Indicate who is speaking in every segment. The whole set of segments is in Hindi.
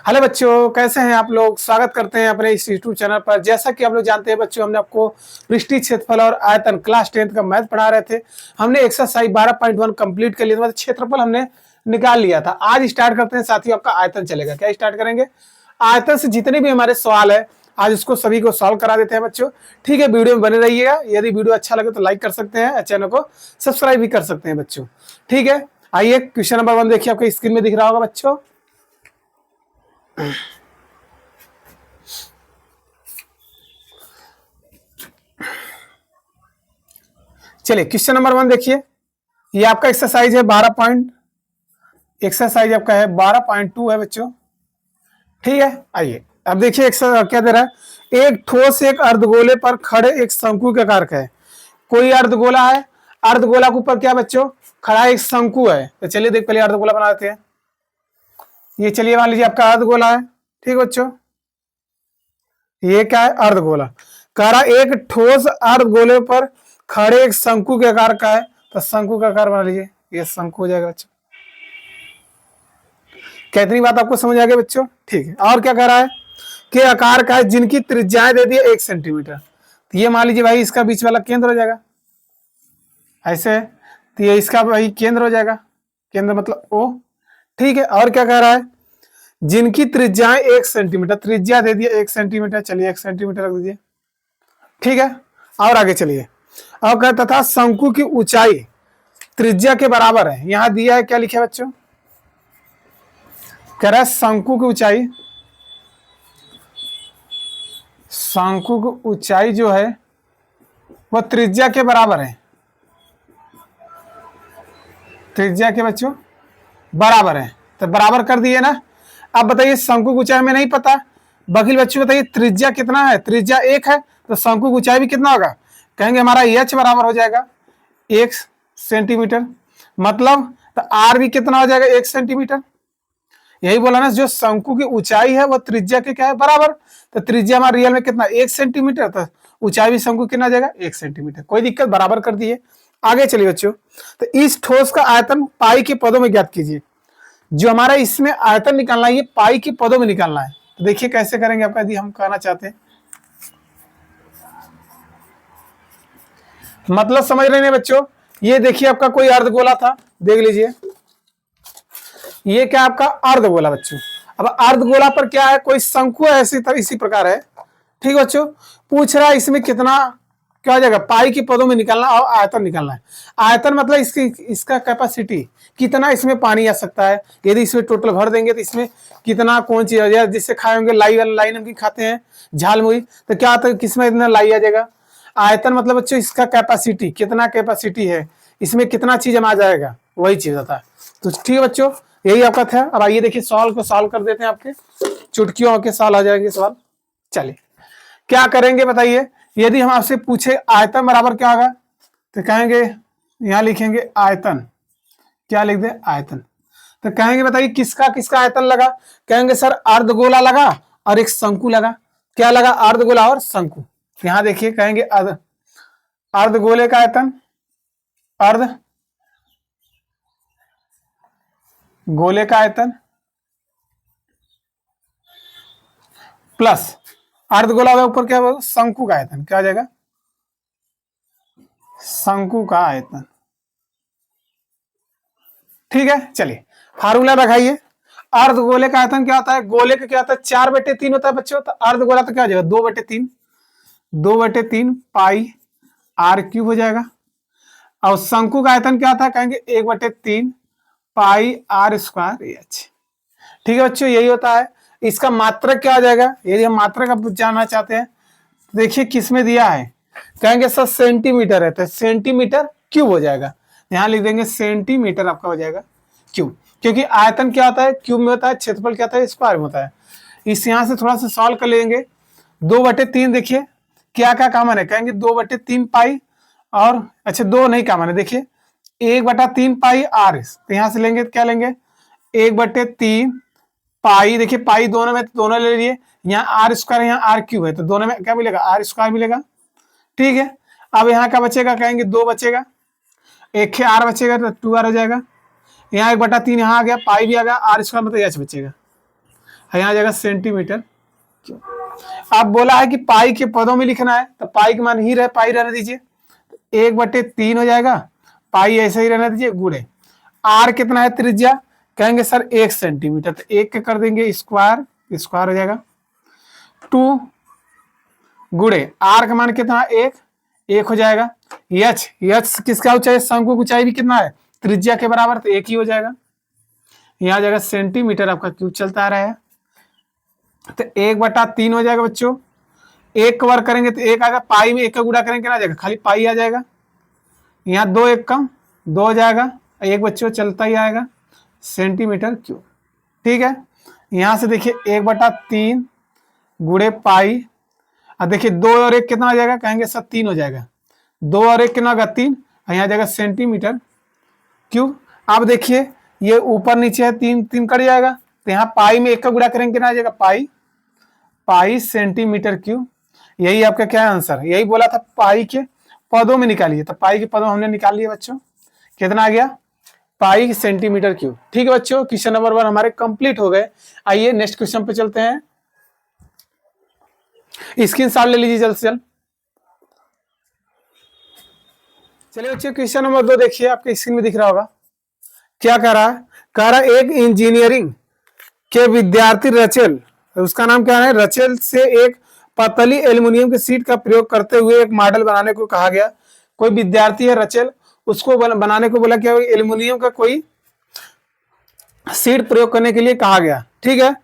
Speaker 1: हेलो बच्चों, कैसे हैं आप लोग। स्वागत करते हैं अपने इस यूट्यूब चैनल पर। जैसा कि आप लोग जानते हैं बच्चों, हमने आपको पृष्ठीय क्षेत्रफल और आयतन क्लास 10th का मैथ पढ़ा रहे थे। हमने एक्सरसाइज 12.1 कंप्लीट कर लिया, मतलब क्षेत्रफल हमने निकाल लिया था। आज स्टार्ट करते हैं साथियों, आपका आयतन चलेगा। क्या स्टार्ट करेंगे? आयतन से जितने भी हमारे सवाल है आज उसको सभी को सॉल्व करा देते हैं बच्चों। ठीक है, वीडियो में बने रहिएगा। यदि वीडियो अच्छा लगे तो लाइक कर सकते हैं, चैनल को सब्सक्राइब भी कर सकते हैं बच्चों। ठीक है, आइए क्वेश्चन नंबर 1 देखिए, आपको स्क्रीन में दिख रहा होगा बच्चों। चलिए क्वेश्चन नंबर 1 देखिए। ये आपका एक्सरसाइज है 12.2 है बच्चों। ठीक है, आइए अब देखिए क्या दे रहा है। एक ठोस एक अर्धगोले पर खड़े एक शंकु के आकार का है। कोई अर्धगोला है, अर्धगोला के ऊपर क्या बच्चों खड़ा एक शंकु है। तो चलिए देख पहले अर्धगोला बना देते हैं। ये चलिए मान लीजिए आपका अर्धगोला है। ठीक बच्चों, ये क्या है? अर्धगोला। कह रहा एक ठोस अर्धगोले पर खड़े एक शंकु के आकार का है। तो शंकु का आकार बना लीजिए, ये शंकु हो जाएगा बच्चों। क्या इतनी बात आपको समझ आ गई बच्चों? ठीक है, और क्या कह रहा है कि आकार का है जिनकी त्रिज्याएं दे दी 1 सेंटीमीटर। तो ये मान लीजिए भाई इसका बीच वाला केंद्र हो जाएगा ऐसे। तो ये इसका भाई केंद्र हो जाएगा, केंद्र मतलब ओ। ठीक है, और क्या कह रहा है? जिनकी त्रिज्याएं 1 सेंटीमीटर, त्रिज्या दे दिया 1 सेंटीमीटर। चलिए 1 सेंटीमीटर रख दीजिए। ठीक है, और आगे चलिए। और कहता था शंकु की ऊंचाई त्रिज्या के बराबर है। यहां दिया है, क्या लिखे बच्चों? कह रहा है शंकु की ऊंचाई, शंकु की ऊंचाई जो है वह त्रिज्या के बराबर है। त्रिज्या के बच्चों बराबर है, तो बराबर कर दिए ना। अब बताइए शंकु की ऊंचाई में नहीं पता। बकील बच्चों बताइए त्रिज्या कितना है? त्रिज्या 1 है, तो शंकु की ऊंचाई भी कितना होगा? कहेंगे हमारा एच बराबर हो जाएगा 1 सेंटीमीटर। मतलब तो आर भी कितना हो जाएगा? 1 सेंटीमीटर। यही बोला ना, जो शंकु की ऊंचाई है वो त्रिज्या के क्या है? बराबर। तो त्रिज्या हमारा रियल में कितना? 1 सेंटीमीटर। तो ऊंचाई भी शंकु कितना जाएगा? 1 सेंटीमीटर। कोई दिक्कत, बराबर कर दिए। आगे चलिए बच्चों। तो इस ठोस का आयतन पाई के पदों में ज्ञात कीजिए। जो हमारा इसमें आयतन निकालना है ये पाई के पदों में निकालना है। तो देखिए कैसे करेंगे आपका, यदि हम कहना चाहते हैं। मतलब समझ रहे हैं बच्चों? ये देखिए आपका कोई अर्धगोला था, देख लीजिए। ये क्या आपका अर्धगोला बच्चों। अब अर्धगोला पर क्या है? कोई शंकु है, इसी प्रकार है। ठीक बच्चों, पूछ रहा है इसमें कितना क्या हो जाएगा? पाई के पदों में निकालना और आयतन निकालना है। आयतन मतलब इसका कैपेसिटी, कितना इसमें पानी आ सकता है। यदि इसमें टोटल भर देंगे तो इसमें कितना कौन चीज आ जाएगा। जिससे खाए होंगे लाई वाला, लाई नमकीन खाते हैं, झाल मुड़ी, तो क्या आता है किसमें इतना लाई आ जाएगा। आयतन मतलब बच्चों इसका कैपेसिटी, कितना कैपेसिटी है, इसमें कितना चीज आ जाएगा, वही चीज आता है। तो ठीक है बच्चों, यही आपका था। अब आइए देखिए सवाल को सॉल्व कर देते हैं। आपके चुटकियों के सवाल आ जाएंगे सवाल। चलिए क्या करेंगे बताइए। यदि हम आपसे पूछे आयतन बराबर क्या होगा, तो कहेंगे यहां लिखेंगे आयतन। क्या लिख दे? आयतन। तो कहेंगे बताइए किसका किसका आयतन लगा। कहेंगे सर अर्धगोला लगा और एक शंकु लगा। क्या लगा? अर्धगोला और शंकु। यहां देखिए कहेंगे अर्धगोले का आयतन, अर्ध गोले का आयतन प्लस अर्धगोला के ऊपर क्या होगा? शंकु का आयतन। क्या हो जाएगा? शंकु का आयतन। ठीक है, चलिए फार्मूला लगाइए। अर्धगोले का आयतन क्या होता है? गोले का क्या होता है? 4/3 होता है बच्चों। तो अर्धगोला तो क्या हो जाएगा? 2/3, 2/3 पाई आर क्यूब हो जाएगा। और शंकु का आयतन क्या होता है? कहेंगे 1/3 पाई आर स्क्वायर एच। ठीक है बच्चों, यही होता है। इसका मात्रक क्या आ जाएगा? यदि हम मात्रक अब जानना चाहते हैं, देखिए किसमें दिया है। कहेंगे सर सेंटीमीटर है, तो सेंटीमीटर क्यूब हो जाएगा। यहां लिख देंगे सेंटीमीटर आपका हो जाएगा क्यूब। क्योंकि आयतन क्या होता है? क्यूब में होता है। क्षेत्रफल क्या होता है? स्क्वायर में होता है। इस यहां से थोड़ा सा सॉल्व कर लेंगे। 2/3 देखिए क्या क्या कॉमन है। कहेंगे 2/3 पाई, और अच्छा 2 नहीं कॉमन है। देखिए 1/3 पाई आर। तो यहां से लेंगे क्या लेंगे? 1/3 पाई। देखिए पाई दोनों में, तो दोनों ले लिए। यहाँ आर स्क्वायर, यहाँ आर क्यूब है, तो दोनों में क्या मिलेगा? आर स्क्वायर मिलेगा। ठीक है, अब यहाँ का बचेगा, कहेंगे 2 बचेगा, एक आर बचेगा तो 2r हो जाएगा। यहाँ 1/3 यहाँ आ गया, पाई भी आ गया, आर स्क्वायर मतलब एच बचेगा। यहाँ आ जाएगा सेंटीमीटर क्यूब। अब बोला है कि पाई के पदों में लिखना है, तो पाई के मान ही रहे, पाई रहने दीजिए, 1/3 हो जाएगा, पाई ऐसे ही रहने दीजिए, गुणे आर कितना है त्रिज्या, कहेंगे सर 1 सेंटीमीटर, तो 1 के कर देंगे स्क्वायर, स्क्वायर हो जाएगा 2 गुणे आर का मान कितना है 1 हो जाएगा। एच किसका ऊंचाई, शंकु की ऊंचाई भी कितना है त्रिज्या के बराबर, तो 1 ही हो जाएगा। यहाँ जाएगा सेंटीमीटर आपका क्यूब चलता आ रहा है, तो 1/3 हो जाएगा बच्चों। 1 का वर्ग करेंगे तो 1 आएगा, पाई में 1 का गुणा करेंगे ना जाएगा, खाली पाई आ जाएगा। यहाँ 2 1 कम 2 हो जाएगा, 1 बच्चों चलता ही आएगा सेंटीमीटर क्यूब। ठीक है, यहाँ से देखिए 1/3 गुणे पाई, अब देखिए 2 और 1 कितना हो जाएगा, कहेंगे सर 3 हो जाएगा, 2 और 1 कितना होगा 3, यहाँ जाएगा सेंटीमीटर क्यूब। अब देखिए ये ऊपर नीचे है, 3 3 कट जाएगा, तो यहाँ पाई में 1 का गुणा करेंगे कितना आ जाएगा, पाई सेंटीमीटर क्यूब। यही आपका क्या है आंसर, यही बोला था पाई के पदों में निकालिए, तो पाई के पदों हमने निकाल लिए बच्चों, कितना आ गया पाई सेंटीमीटर क्यूब। ठीक है बच्चों, क्वेश्चन नंबर 1 हमारे कंप्लीट हो गए। आइए नेक्स्ट क्वेश्चन पे चलते हैं, स्क्रीनशॉट ले लीजिए जल्द से जल्द। चलिए बच्चों क्वेश्चन नंबर 2 देखिए, आपके स्क्रीन में दिख रहा होगा, क्या कह रहा है, कह रहा है एक इंजीनियरिंग के विद्यार्थी रचेल, उसका नाम क्या है, रचेल से एक पतली एल्युमिनियम की शीट का प्रयोग करते हुए एक मॉडल बनाने को कहा गया। कोई विद्यार्थी है रचेल, उसको बनाने को बोला क्या, एल्युमिनियम का कोई शीट प्रयोग करने के लिए कहा गया। ठीक है,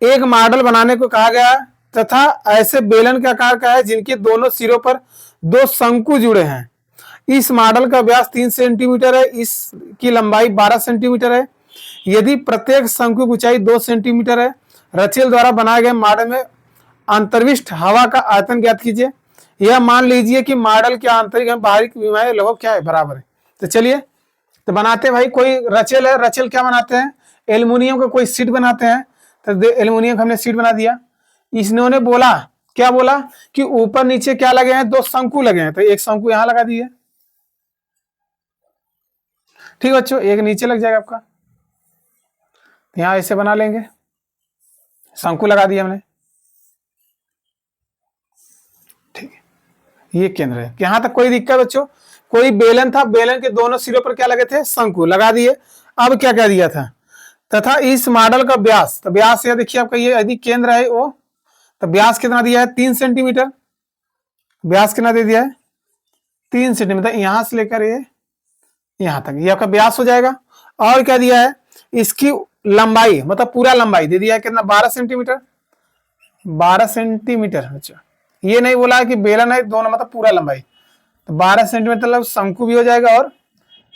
Speaker 1: एक मॉडल बनाने को कहा गया तथा ऐसे बेलन के आकार का है जिनके दोनों सिरों पर 2 शंकु जुड़े हैं। इस मॉडल का व्यास 3 सेंटीमीटर है, इसकी लंबाई 12 सेंटीमीटर है। यदि प्रत्येक शंकु की ऊंचाई 2 सेंटीमीटर है, रचेल द्वारा बनाए गए मॉडल में अंतर्विष्ट हवा का आयतन ज्ञात कीजिए। यह मान लीजिए कि मॉडल के आंतरिक एवं बाहरी विमाएं लगभग क्या है, बराबर है। तो चलिए तो बनाते भाई, कोई रचेल है, रचेल क्या बनाते हैं, एल्युमिनियम का कोई शीट बनाते हैं, तो एल्युमिनियम का हमने शीट बना दिया। इन्होंने बोला, क्या बोला कि ऊपर नीचे क्या लगे हैं, 2 शंकु लगे हैं, तो एक शंकु यहां लगा दिए। ठीक है बच्चों, एक नीचे लग जाएगा आपका, यहां ऐसे बना लेंगे, शंकु लगा दिया हमने। ठीक है, ये केंद्र है, यहां तक कोई दिक्कत बच्चों। कोई बेलन था, बेलन के दोनों सिरों पर क्या लगे थे, शंकु लगा दिए। अब क्या कह दिया था, तथा इस मॉडल का व्यास, तो व्यास यह देखिए आपका, ये यदि केंद्र है वो, तो व्यास कितना दिया है 3 सेंटीमीटर, व्यास कितना दे दिया है 3 सेंटीमीटर, यहां से लेकर ये यहां तक, ये आपका व्यास हो जाएगा। और क्या दिया है, इसकी लंबाई मतलब पूरा लंबाई दे दिया है कितना, 12 सेंटीमीटर, 12 सेंटीमीटर। अच्छा, ये नहीं बोला है कि बेलन है दोनों, मतलब पूरा लंबाई, तो 12 सेंटीमीटर मतलब शंकु भी हो जाएगा और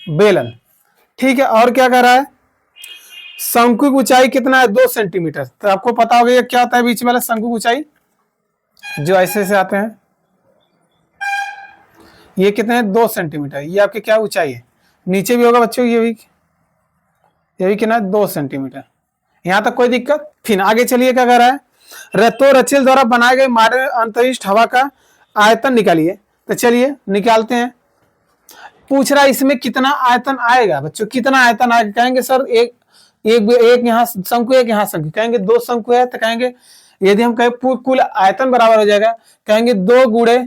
Speaker 1: बेलन। ठीक है, और क्या कह रहा है, शंकु की ऊंचाई कितना है 2 सेंटीमीटर। तो आपको पता होगा ये क्या होता है बीच वाला शंकु की ऊंचाई, जो ऐसे से आते हैं, ये कितने हैं 2 सेंटीमीटर, ये आपकी क्या ऊंचाई है। नीचे भी होगा बच्चों, ये भी कितना है 2 सेंटीमीटर। यहां तक कोई दिक्कत। फिर आगे चलिए, क्या कह रहा है, तो रचेल द्वारा बनाए गए मॉडल अंतरिक्ष हवा का आयतन निकालिए। तो चलिए निकालते हैं। पूछ रहा है इसमें कितना आयतन आएगा बच्चों, कितना आयतन आएगा, कहेंगे सर एक यहाँ शंकु, एक यहाँ शंकु, कहेंगे 2 शंकु है, तो कहेंगे यदि हम कहें कुल आयतन बराबर हो जाएगा, कहेंगे 2 गुणे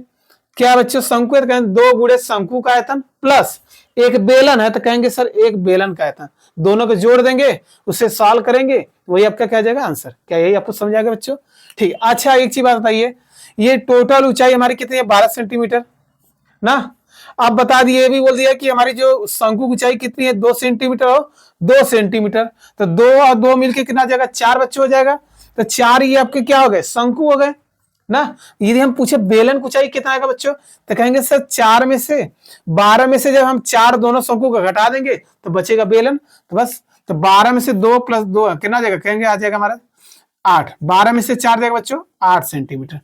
Speaker 1: क्या बच्चों शंकु है, तो कहेंगे 2 गुणे शंकु का आयतन प्लस एक बेलन है, तो कहेंगे सर एक बेलन का आयतन, दोनों को जोड़ देंगे, उससे सॉल्व करेंगे, वही आपका क्या जाएगा आंसर। क्या यही आपको समझ आएगा बच्चों। ठीक, अच्छा एक चीज बात बताइए, ये टोटल ऊंचाई हमारी कितनी है 12 सेंटीमीटर ना। अब बता दिए, ये भी बोल दिया कि हमारी जो शंकु की ऊंचाई कितनी है 2 सेंटीमीटर और 2 सेंटीमीटर, तो 2 और 2 मिलके कितना आ जाएगा 4 बच्चे हो जाएगा। तो 4 ये आपके क्या हो गए शंकु हो गए ना। यदि हम पूछे बेलन की ऊंचाई कितना आएगा बच्चों, तो कहेंगे सर 4 में से 12 में से जब हम 4 दोनों शंकु को घटा देंगे तो बचेगा बेलन, तो बस, तो 12 में से 2 प्लस 2 कितना जाएगा, कहेंगे आ जाएगा हमारा 8, 12 में से 4 जाएगा बच्चों 8 सेंटीमीटर।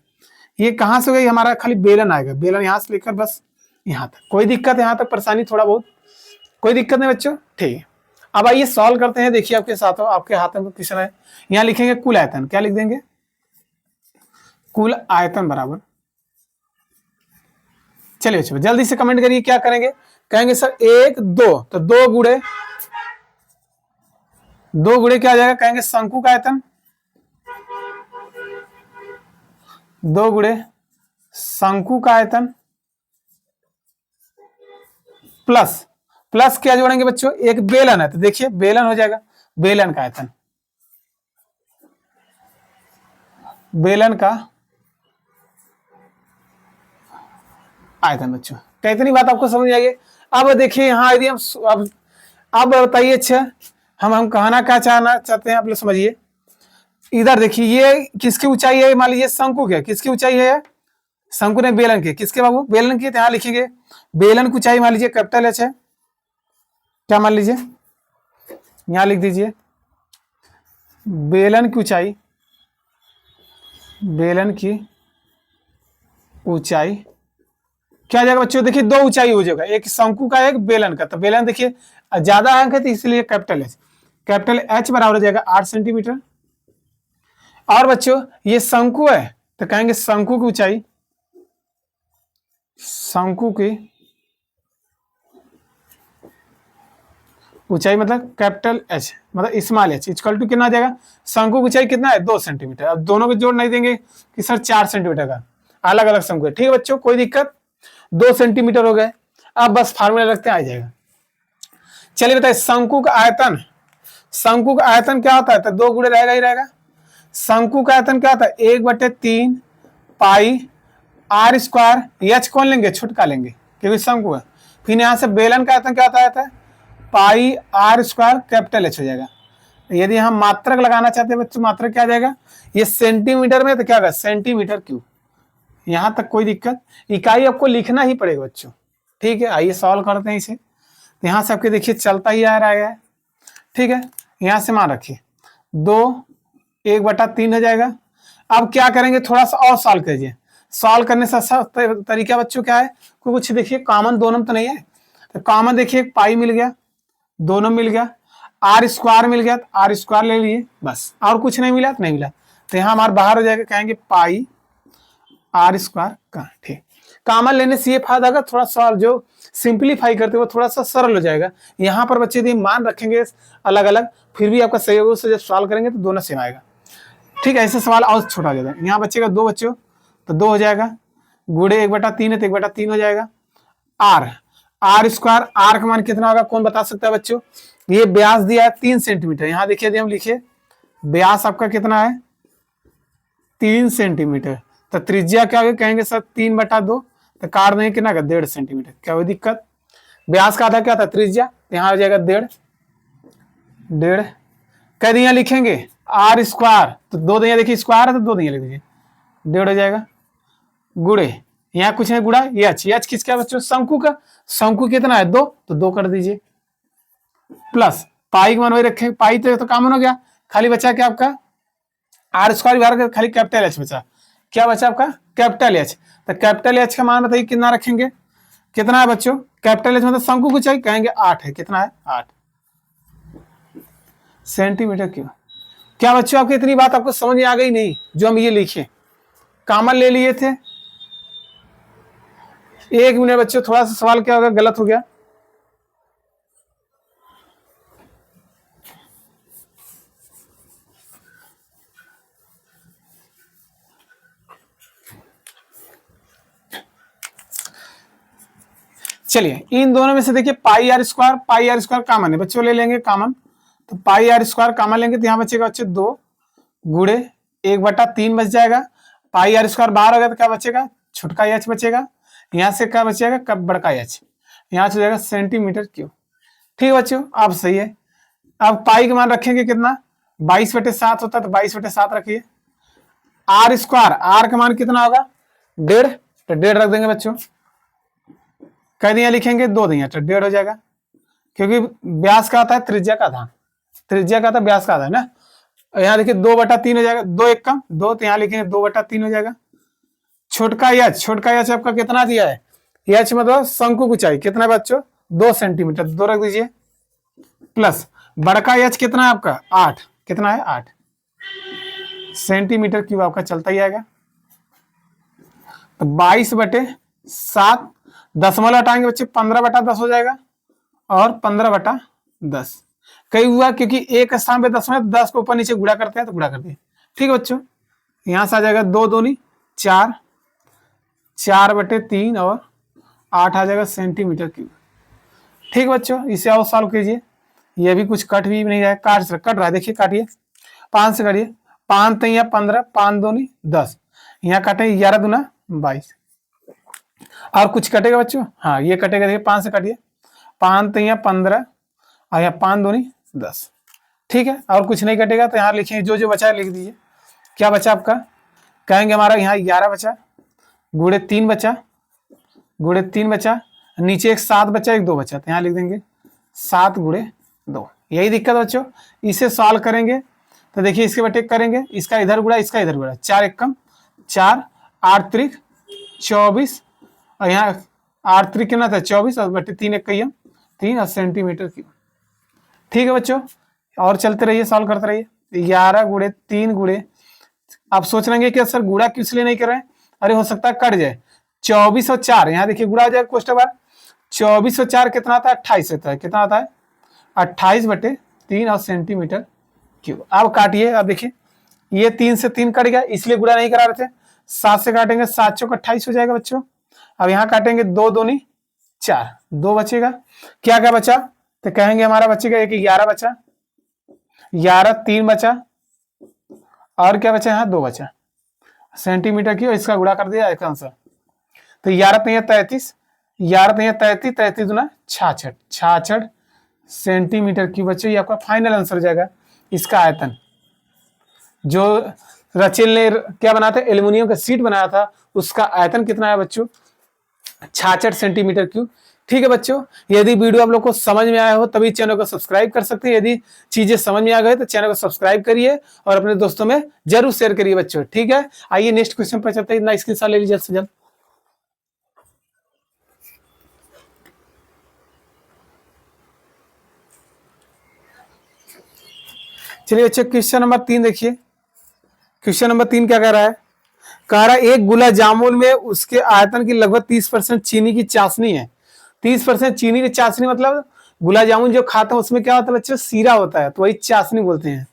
Speaker 1: ये कहां से गई हमारा, खाली बेलन आएगा, बेलन यहां से लेकर बस यहां तक। कोई दिक्कत यहां तक परेशानी थोड़ा बहुत, कोई दिक्कत नहीं बच्चों। ठीक है, अब आइए सॉल्व करते हैं। देखिए आपके साथ आपके हाथ में क्वेश्चन है, यहां लिखेंगे कुल आयतन, क्या लिख देंगे कुल आयतन बराबर, चलिए चलो जल्दी से कमेंट करिए क्या करेंगे, कहेंगे सर 1 2, तो 2 गुणे क्या आ जाएगा, कहेंगे शंकु का आयतन 2 गुणे शंकु का आयतन प्लस प्लस क्या जोड़ेंगे बच्चों, एक बेलन है तो देखिए बेलन हो जाएगा, बेलन का आयतन, बेलन का आयतन बच्चों। क्या इतनी बात आपको समझ आई है? अब देखिए यहाँ यदि हम अब बताइए, अच्छा हम कहना क्या चाहना चाहते हैं आप लोग समझिए। इधर देखिए ये किसकी ऊंचाई है, मान लीजिए शंकु के, किसकी ऊंचाई है, शंकु ने बेलन के, किसके बाबू, बेलन की, यहाँ लिखेंगे बेलन की ऊंचाई मान लीजिए कैपिटल एच है, क्या मान लीजिए, यहाँ लिख दीजिए बेलन की ऊंचाई, बेलन की ऊंचाई क्या जाएगा बच्चों, देखिए 2 ऊंचाई हो जाएगा, एक शंकु का एक बेलन का, तो बेलन देखिए ज्यादा अंक है तो इसलिए कैपिटल एच बराबर हो जाएगा 8 सेंटीमीटर। और बच्चों ये शंकु है तो कहेंगे शंकु की ऊंचाई, शंकु की ऊंचाई मतलब कैपिटल एच मतलब स्मॉल एच इक्वल टू कितना आ जाएगा, शंकु की ऊंचाई कितना है 2 सेंटीमीटर। अब दोनों को जोड़ नहीं देंगे कि सर 4 सेंटीमीटर का, अलग अलग शंकु है, ठीक है बच्चों कोई दिक्कत, 2 सेंटीमीटर हो गए। अब बस फार्मूला रखते हैं आ जाएगा। चलिए बताइए शंकु का आयतन, शंकु का आयतन क्या होता है, तो 2 गुणे रहेगा ही रहेगा। शंकु का आयतन क्या होता है 1/3 पाई आर स्क्वायर, एच कौन लेंगे, छुटका लेंगे क्योंकि शंकु है। फिर यहाँ से बेलन का आयतन क्या होता है पाई आर स्क्वायर कैपिटल एच हो जाएगा। यदि हम मात्रक लगाना चाहते हैं बच्चों, मात्रक क्या आ जाएगा, ये सेंटीमीटर में तो क्या होगा सेंटीमीटर क्यूब, यहां तक कोई दिक्कत, इकाई आपको लिखना ही पड़ेगा बच्चों, ठीक है। आइए सॉल्व करते हैं इसे, तो यहाँ से आपके देखिए चलता ही आ रहा है, ठीक है। यहाँ से मान रखिए 2 1/3 हो जाएगा। अब क्या करेंगे, थोड़ा सा और सॉल्व कीजिए, सॉल्व करने से अच्छा तरीका बच्चों क्या है, कुछ देखिए कॉमन दोनों तो नहीं है, तो कॉमन देखिए पाई मिल गया, दोनों मिल गया, आर स्क्वायर मिल गया तो आर स्क्वायर ले लिए बस, और कुछ नहीं मिला तो नहीं मिला, तो यहाँ हमारे बाहर हो जाएगा, कहेंगे पाई आर स्क्वायर का, ठीक। कॉमन लेने से ये फायदा होगा, थोड़ा सा जो सिंप्लीफाई करते हो थोड़ा सा सरल हो जाएगा। यहाँ पर बच्चे यदि मान रखेंगे अलग अलग, फिर भी आपका सहयोग से जब सवाल करेंगे तो दोनों सेम आएगा, ठीक है। ऐसे सवाल और छोटा हो जाएगा। यहाँ बचेगा 2 बच्चों, तो 2 हो जाएगा, गुड़े 1/3 है तो 1/3 हो जाएगा। आर स्क्वायर, आर का मान कितना होगा कौन बता सकता है बच्चों, ये व्यास दिया है 3 सेंटीमीटर, यहाँ देखिए यदि हम लिखे व्यास आपका कितना है 3 सेंटीमीटर, तो त्रिज्या क्या होगी, कहेंगे सर 3/2, तो काट देंगे कितना का 1.5 सेंटीमीटर, क्या हुई दिक्कत, व्यास का आधा क्या था त्रिज्या, यहाँ हो जाएगा 1.5 कह दिया लिखेंगे आर स्क्वायर, तो 2 दिया देखिए स्क्वायर है तो 2 दिया लिख दीजिए 1.5 हो जाएगा, गुड़े यहाँ कुछ नहीं गुड़ा एच किसका बच्चों, शंकु का, शंकु कितना है 2, तो 2 कर दीजिए, प्लस पाई का मान वही रखें, पाई तो कॉमन हो गया, खाली बचा क्या आपका आर स्क्वायर बाहर, खाली कैपिटल एच बचा, क्या बचा आपका कैपिटल एच, तो कैपिटल एच का मान बताइए कितना रखेंगे, कितना है बच्चों, कैपिटल एच मतलब शंकु की ऊंचाई कहेंगे 8 है, कितना है 8 सेंटीमीटर क्यूब। क्या बच्चों आपको इतनी बात आपको समझ में आ गई नहीं, जो हम ये लिखे कॉमन ले लिए थे। 1 मिनट बच्चों, थोड़ा सा सवाल क्या होगा गलत हो गया, चलिए इन दोनों में से देखिए पाई आर स्क्वायर कॉमन है बच्चों, ले लेंगे कॉमन, तो पाई आर स्क्वायर कॉमन लेंगे तो यहाँ बचेगा बच्चे 2 गुड़े 1/3 बच जाएगा, पाई आर स्क्वायर बाहर हो गया तो क्या बचेगा छुटका एच बचेगा, यहाँ से क्या बचेगा कब बड़का एच, यहाँ से हो जाएगा सेंटीमीटर क्यूब, ठीक है बच्चों। अब सही है, अब पाई का मान रखेंगे कितना 22/7 होता है, तो 22/7 रखिए, आर स्क्वायर, आर का मान कितना होगा 1.5, तो 1.5 रख देंगे बच्चों, कह दिया लिखेंगे 2 दिया तो 1.5 हो जाएगा, क्योंकि व्यास का आता है त्रिज्या का आधा, त्रिज्या का था व्यास का आधा है ना, यहाँ देखिए 2/3 हो जाएगा, 2 1 कम 2, तो यहाँ लिखेंगे 2/3 हो जाएगा। छोटका एच आपका कितना दिया है, एच मतलब शंकु की ऊंचाई कितना है बच्चों 2 सेंटीमीटर, 2 रख दीजिए, प्लस बड़का एच कितना है आपका 8, कितना है 8 सेंटीमीटर क्यूब आपका चलता ही आएगा। तो 22/7 दशमलव हटाएंगे बच्चे 15/10 हो जाएगा, और 15/10 कई हुआ क्योंकि एक स्थान पे 10 में 10 को ऊपर नीचे गुणा करते हैं तो गुणा कर दिए, ठीक है बच्चों। यहां से आ जाएगा 2 दूनी 4, 4/3 और 8 आ जाएगा सेंटीमीटर क्यूब। ठीक बच्चों, इसे और सॉल्व कीजिए। ये भी कुछ कट भी नहीं है, कट रहा है, देखिए काटिए, 5 से काटिए, 5 3 15, 5 2 10, यहाँ काटे 11 दूना 22। और कुछ कटेगा बच्चों? हाँ ये कटेगा, देखिए 5 से काटिए, 5 3 15 और यहाँ 5 2 10। ठीक है, और कुछ नहीं कटेगा तो यहाँ लिखिए, जो जो बचा है लिख दीजिए। क्या बचा आपका? कहेंगे हमारा यहाँ 11 बचा, गुणे 3 बचा, गुणे 3 बचा, नीचे एक 7 बचा, एक 2 बचा, तो यहाँ लिख देंगे 7 गुणे 2। यही दिक्कत बच्चों। इसे सॉल्व करेंगे तो देखिए इसके बटे करेंगे, इसका इधर गुणा, इसका इधर गुणा, 4 एकम 4, 8 त्रिक 24 और यहाँ 8 त्रिक कितना था 24 और बटे 3 एकम 3 और सेंटीमीटर क्यूब। ठीक है बच्चों, और चलते रहिए, सॉल्व करते रहिए। 11 गुणे 3 गुणे, आप सोच रहे कि सर गुणा किस लिए नहीं कर रहे हैं? अरे हो सकता है कट जाए। 24 और 4, यहाँ देखिए गुणा हो जाएगा क्वेश्चन बार। 24 और 4 कितना आता है? 28 होता है। कितना आता है? 28/3 और सेंटीमीटर क्यूब। अब काटिए, अब देखिए ये 3 से 3 कट गया, इसलिए गुणा नहीं करा रहे थे। 7 से काटेंगे, 7 चौक 28 हो जाएगा बच्चों। अब यहाँ काटेंगे 2 दूनी 4, 2 बचेगा। क्या क्या बचा? तो कहेंगे हमारा बचेगा एक 11 बचा, 11 3 बचा और क्या बचा? यहाँ 2 बचा सेंटीमीटर की, और इसका गुणा कर दिया एक आंसर। तो 11 3 33, 11 3 33, 33 दूना 66, 66 सेंटीमीटर की बच्चों। ये आपका फाइनल आंसर हो जाएगा। इसका आयतन जो रचेल ने क्या बनाया था, एल्युमिनियम का सीट बनाया था, उसका आयतन कितना है बच्चों? 66 सेंटीमीटर क्यूब। ठीक है बच्चों, यदि वीडियो आप लोग को समझ में आया हो तभी चैनल को सब्सक्राइब कर सकते हैं। यदि चीजें समझ में आ गए तो चैनल को सब्सक्राइब करिए और अपने दोस्तों में जरूर शेयर करिए बच्चों। ठीक है, आइए नेक्स्ट क्वेश्चन पर चलते हैं। इतना स्क्रीनशॉट ले लीजिए जल्द से जल्द। चलिए बच्चों, क्वेश्चन नंबर 3 देखिए। क्वेश्चन नंबर 3 क्या कह रहा है? कह रहा है एक गुलाब जामुन में उसके आयतन की लगभग 30% चीनी की चाशनी है। 30% चीनी की चाशनी मतलब गुलाब जामुन जो खाते हैं उसमें क्या होता है बच्चों? सीरा होता है, तो वही चाशनी बोलते हैं।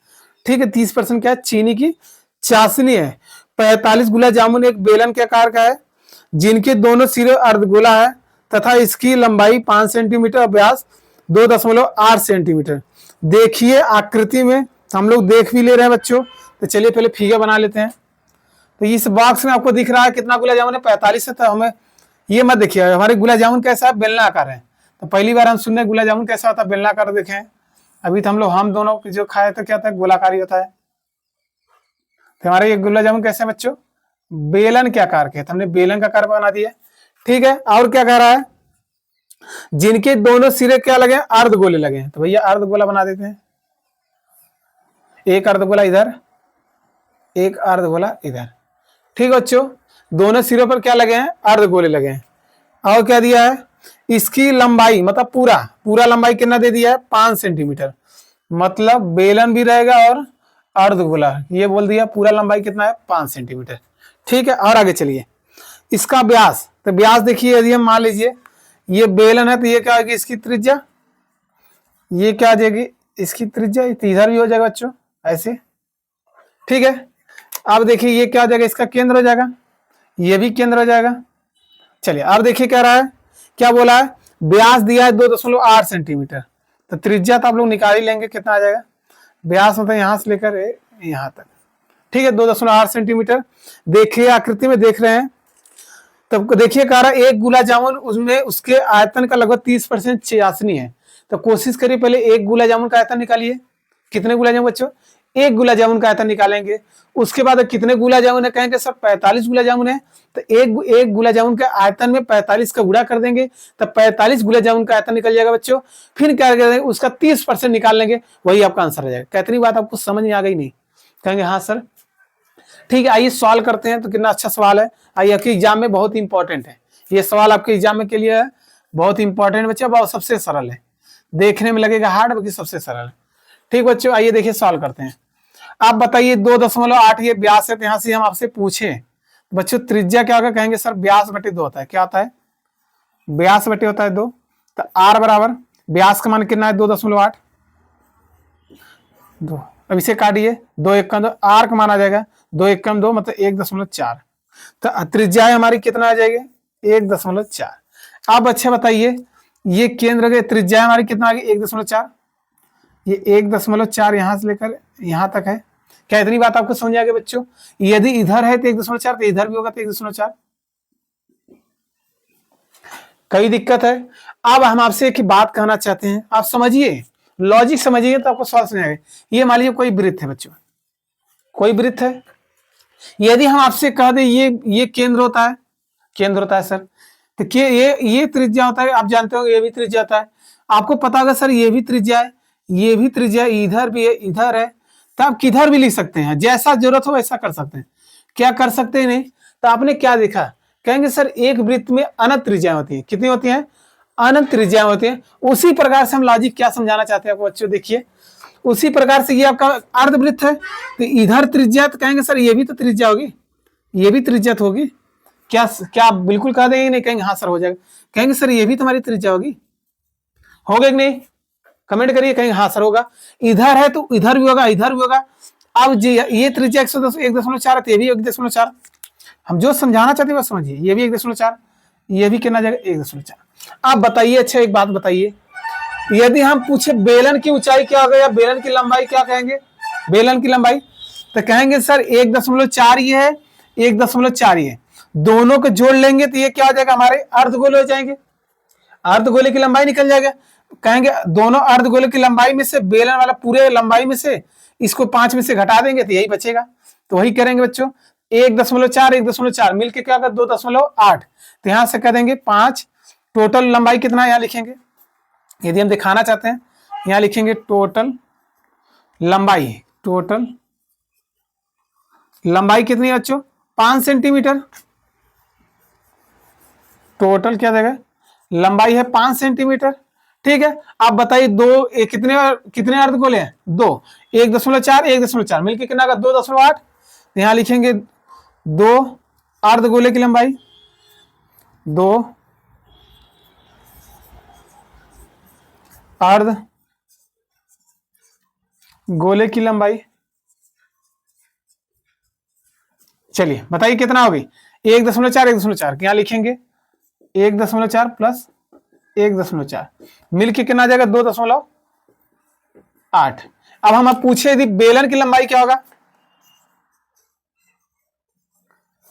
Speaker 1: ठीक है, 30% क्या है? चीनी की चाशनी है। 45 गुलाब जामुन एक बेलन के आकार का है, जिनके दोनों सिरे अर्धगोला है तथा इसकी लंबाई 5 सेंटीमीटर और व्यास 2.8 सेंटीमीटर। देखिए आकृति में हम लोग देख भी ले रहे हैं बच्चों, तो चलिए पहले फिगर बना लेते हैं। तो इस बॉक्स में आपको दिख रहा है कितना गुलाब जामुन है? 45 है। तो हमें ये मत देखिए हमारे गुलाब जामुन कैसा है, बेलनाकार है। तो पहली बार हम सुन रहे गुलाब जामुन कैसा होता है, बेलनाकार देखें। अभी तो हम दोनों जो खाए तो क्या था, गोलाकारी होता है। तो हमारे ये गुलाब जामुन कैसे है बच्चों? बेलन के आकार के, तो हमने बेलन का आकार बना दिया। ठीक है, और क्या कह रहा है? जिनके दोनों सिरे क्या लगे? अर्धगोले लगे हैं, तो भैया अर्धगोला बना देते हैं। एक अर्धगोला इधर, एक अर्धगोला इधर। ठीक है बच्चों, दोनों सिरों पर क्या लगे हैं? अर्धगोले लगे हैं। और क्या दिया है? इसकी लंबाई मतलब पूरा लंबाई कितना दे दिया है? 5 सेंटीमीटर। मतलब बेलन भी रहेगा और अर्धगोला, ये बोल दिया। पूरा लंबाई कितना है? 5 सेंटीमीटर। ठीक है, और आगे चलिए। इसका व्यास, तो व्यास देखिए, यदि हम मान लीजिए ये बेलन है तो ये क्या होगी? इसकी त्रिज्या, ये क्या आ जाएगी? इसकी त्रिज्या इधर भी हो जाएगा बच्चों ऐसे। ठीक है, अब देखिए ये क्या हो जाएगा? इसका केंद्र हो जाएगा, ये भी केंद्र हो जाएगा। चलिए अब देखिए क्या रहा है, क्या बोला है? व्यास दिया है 2.8 सेंटीमीटर, तो त्रिज्या तो आप लोग निकाल ही लेंगे कितना आ जाएगा। व्यास मतलब यहां से लेकर यहां तक। ठीक है, 2.8 सेंटीमीटर। देखिए आकृति में देख रहे हैं, तब देखिए कह रहा है एक गुलाब जामुन, उसमें उसके आयतन का लगभग 30% चाशनी है। तो कोशिश करिए पहले एक गुलाब जामुन का आयतन निकालिए। कितने गुलाब जामुन बच्चों? एक गुलाब जामुन का आयतन निकालेंगे। उसके बाद कितने गुलाब जामुन है? कहेंगे सर 45 गुलाब जामुन है, तो एक गुलाब जामुन के आयतन में 45 का गुणा कर देंगे, तो 45 गुलाब जामुन का आयतन निकल जाएगा बच्चों। फिर क्या करेंगे? उसका 30% निकाल लेंगे, वही आपका आंसर हो जाएगा। कितनी बात आपको समझ में आ गई? नहीं कहेंगे हाँ सर। ठीक है, आइए सवाल करते हैं। तो कितना अच्छा सवाल है, आइए आपके एग्जाम में बहुत इंपॉर्टेंट है ये सवाल। आपके एग्जाम में के लिए बहुत इंपॉर्टेंट बच्चे, बहुत सबसे सरल है। देखने में लगेगा हार्ड, बल्कि सबसे सरल है। ठीक बच्चों, आइए देखिए सवाल करते हैं। आप बताइए 2.8 ये व्यास है, तो यहां से हम आपसे पूछे बच्चों त्रिज्या क्या होगा? कहेंगे सर व्यास बटे 2 होता है। क्या होता है? व्यास बटे होता है 2। तो आर बराबर व्यास का मान कितना है? 2.8। 2, अब इसे काटिए, 2 1 2, आर का मान आ जाएगा 2 1 2 मतलब 1.4। तो त्रिज्या हमारी कितना आ जाएगी 1.4। अब अच्छा बताइए ये केंद्र के त्रिज्या हमारी कितना आ गई 1.4। ये 1.4 यहां से लेकर यहां तक है। क्या इतनी बात आपको समझ आ गई बच्चों? यदि इधर है तो 1.4, तो इधर भी होगा तो 1.4। कई दिक्कत है? अब हम आपसे एक बात कहना चाहते हैं, आप समझिए, लॉजिक समझिए तो आपको सवाल समझ आएगा। ये मान लीजिए कोई वृत्त है बच्चों, कोई वृत्त है। यदि हम आपसे कह दें ये केंद्र होता है, केंद्र होता है सर, तो ये त्रिज्या होता है, आप जानते हो ये भी त्रिज्या होता है। आपको पता होगा सर ये भी त्रिज्या है, ये भी त्रिज्या, इधर भी है, इधर है, तो आप किधर भी लिख सकते हैं, जैसा जरूरत हो वैसा कर सकते हैं। क्या कर सकते हैं? नहीं तो आपने क्या देखा, कहेंगे सर एक वृत्त में अनंत त्रिज्या होती है। कितनी होती है? अनंत त्रिज्या होती है। उसी प्रकार से हम लॉजिक क्या समझाना चाहते हैं आपको बच्चों, देखिए उसी प्रकार से ये आपका अर्धवृत्त है, तो इधर त्रिज्या, तो कहेंगे सर ये भी तो त्रिज्या होगी, ये भी त्रिज्या होगी। क्या क्या आप बिल्कुल कह देंगे? नहीं कहेंगे हाँ सर हो जाएगा। कहेंगे सर ये भी तुम्हारी त्रिज्या होगी, होगा कि नहीं? कमेंट करिए, कहेंगे हाँ सर होगा। इधर है तो इधर भी होगा, इधर भी होगा। अब ये त्रिज्या 1.4 है, तो ये भी 1.4। हम जो समझाना चाहते हैं बस समझिए, ये भी 1.4, ये भी कितना जाएगा 1.4। आप बताइए, अच्छा एक बात बताइए, यदि हम पूछे बेलन की ऊंचाई क्या होगा या बेलन की लंबाई क्या कहेंगे? बेलन की लंबाई तो कहेंगे सर 1.4 ये है, 1.4 ये है, दोनों को जोड़ लेंगे तो ये क्या हो जाएगा, हमारे अर्धगोले हो जाएंगे, अर्धगोले की लंबाई निकल जाएगा। कहेंगे दोनों अर्धगोले की लंबाई में से बेलन वाला पूरे लंबाई में से इसको 5 में से घटा देंगे तो यही बचेगा। तो वही करेंगे बच्चों, 1.4 1.4 मिलके क्या होगा 2.8, तो यहां से कह देंगे 5। टोटल लंबाई कितना यहाँ लिखेंगे, यदि हम दिखाना चाहते हैं यहाँ लिखेंगे टोटल लंबाई, टोटल लंबाई कितनी है बच्चों 5 सेंटीमीटर। टोटल क्या देगा, लंबाई है 5 सेंटीमीटर। ठीक है, आप बताइए कितने कितने अर्धगोले हैं? 2, 1.4 1.4 मिलके कितना का 2.8। यहां लिखेंगे 2 अर्धगोले की लंबाई, 2 अर्ध गोले की लंबाई। चलिए बताइए कितना होगी 1.4 1.4, यहां लिखेंगे 1.4 प्लस 1.4 मिलके कितना आ जाएगा 2.8। अब हम पूछे यदि बेलन की लंबाई क्या होगा,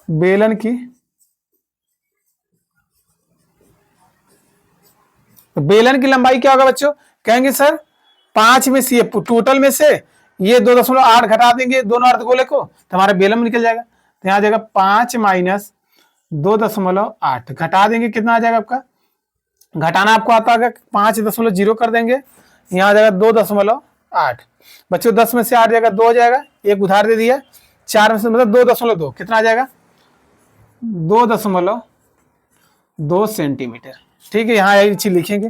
Speaker 1: बेलन की, तो बेलन की लंबाई क्या होगा बच्चों? कहेंगे सर 5 में से टोटल में से ये 2.8 घटा देंगे दोनों अर्धगोले को तो हमारा बेलन निकल जाएगा। तो यहाँ आ जाएगा 5 माइनस 2.8 घटा देंगे, कितना आ जाएगा आपका, घटाना आपको आता है 5.0 कर देंगे, यहाँ आ जाएगा 2.8। बच्चों 10 में से 8 जाएगा 2 हो जाएगा, एक उधार दे दिया, 4 में से मतलब 2.2 कितना आ जाएगा 2.2 सेंटीमीटर। ठीक है, यहाँ यही चीज लिखेंगे,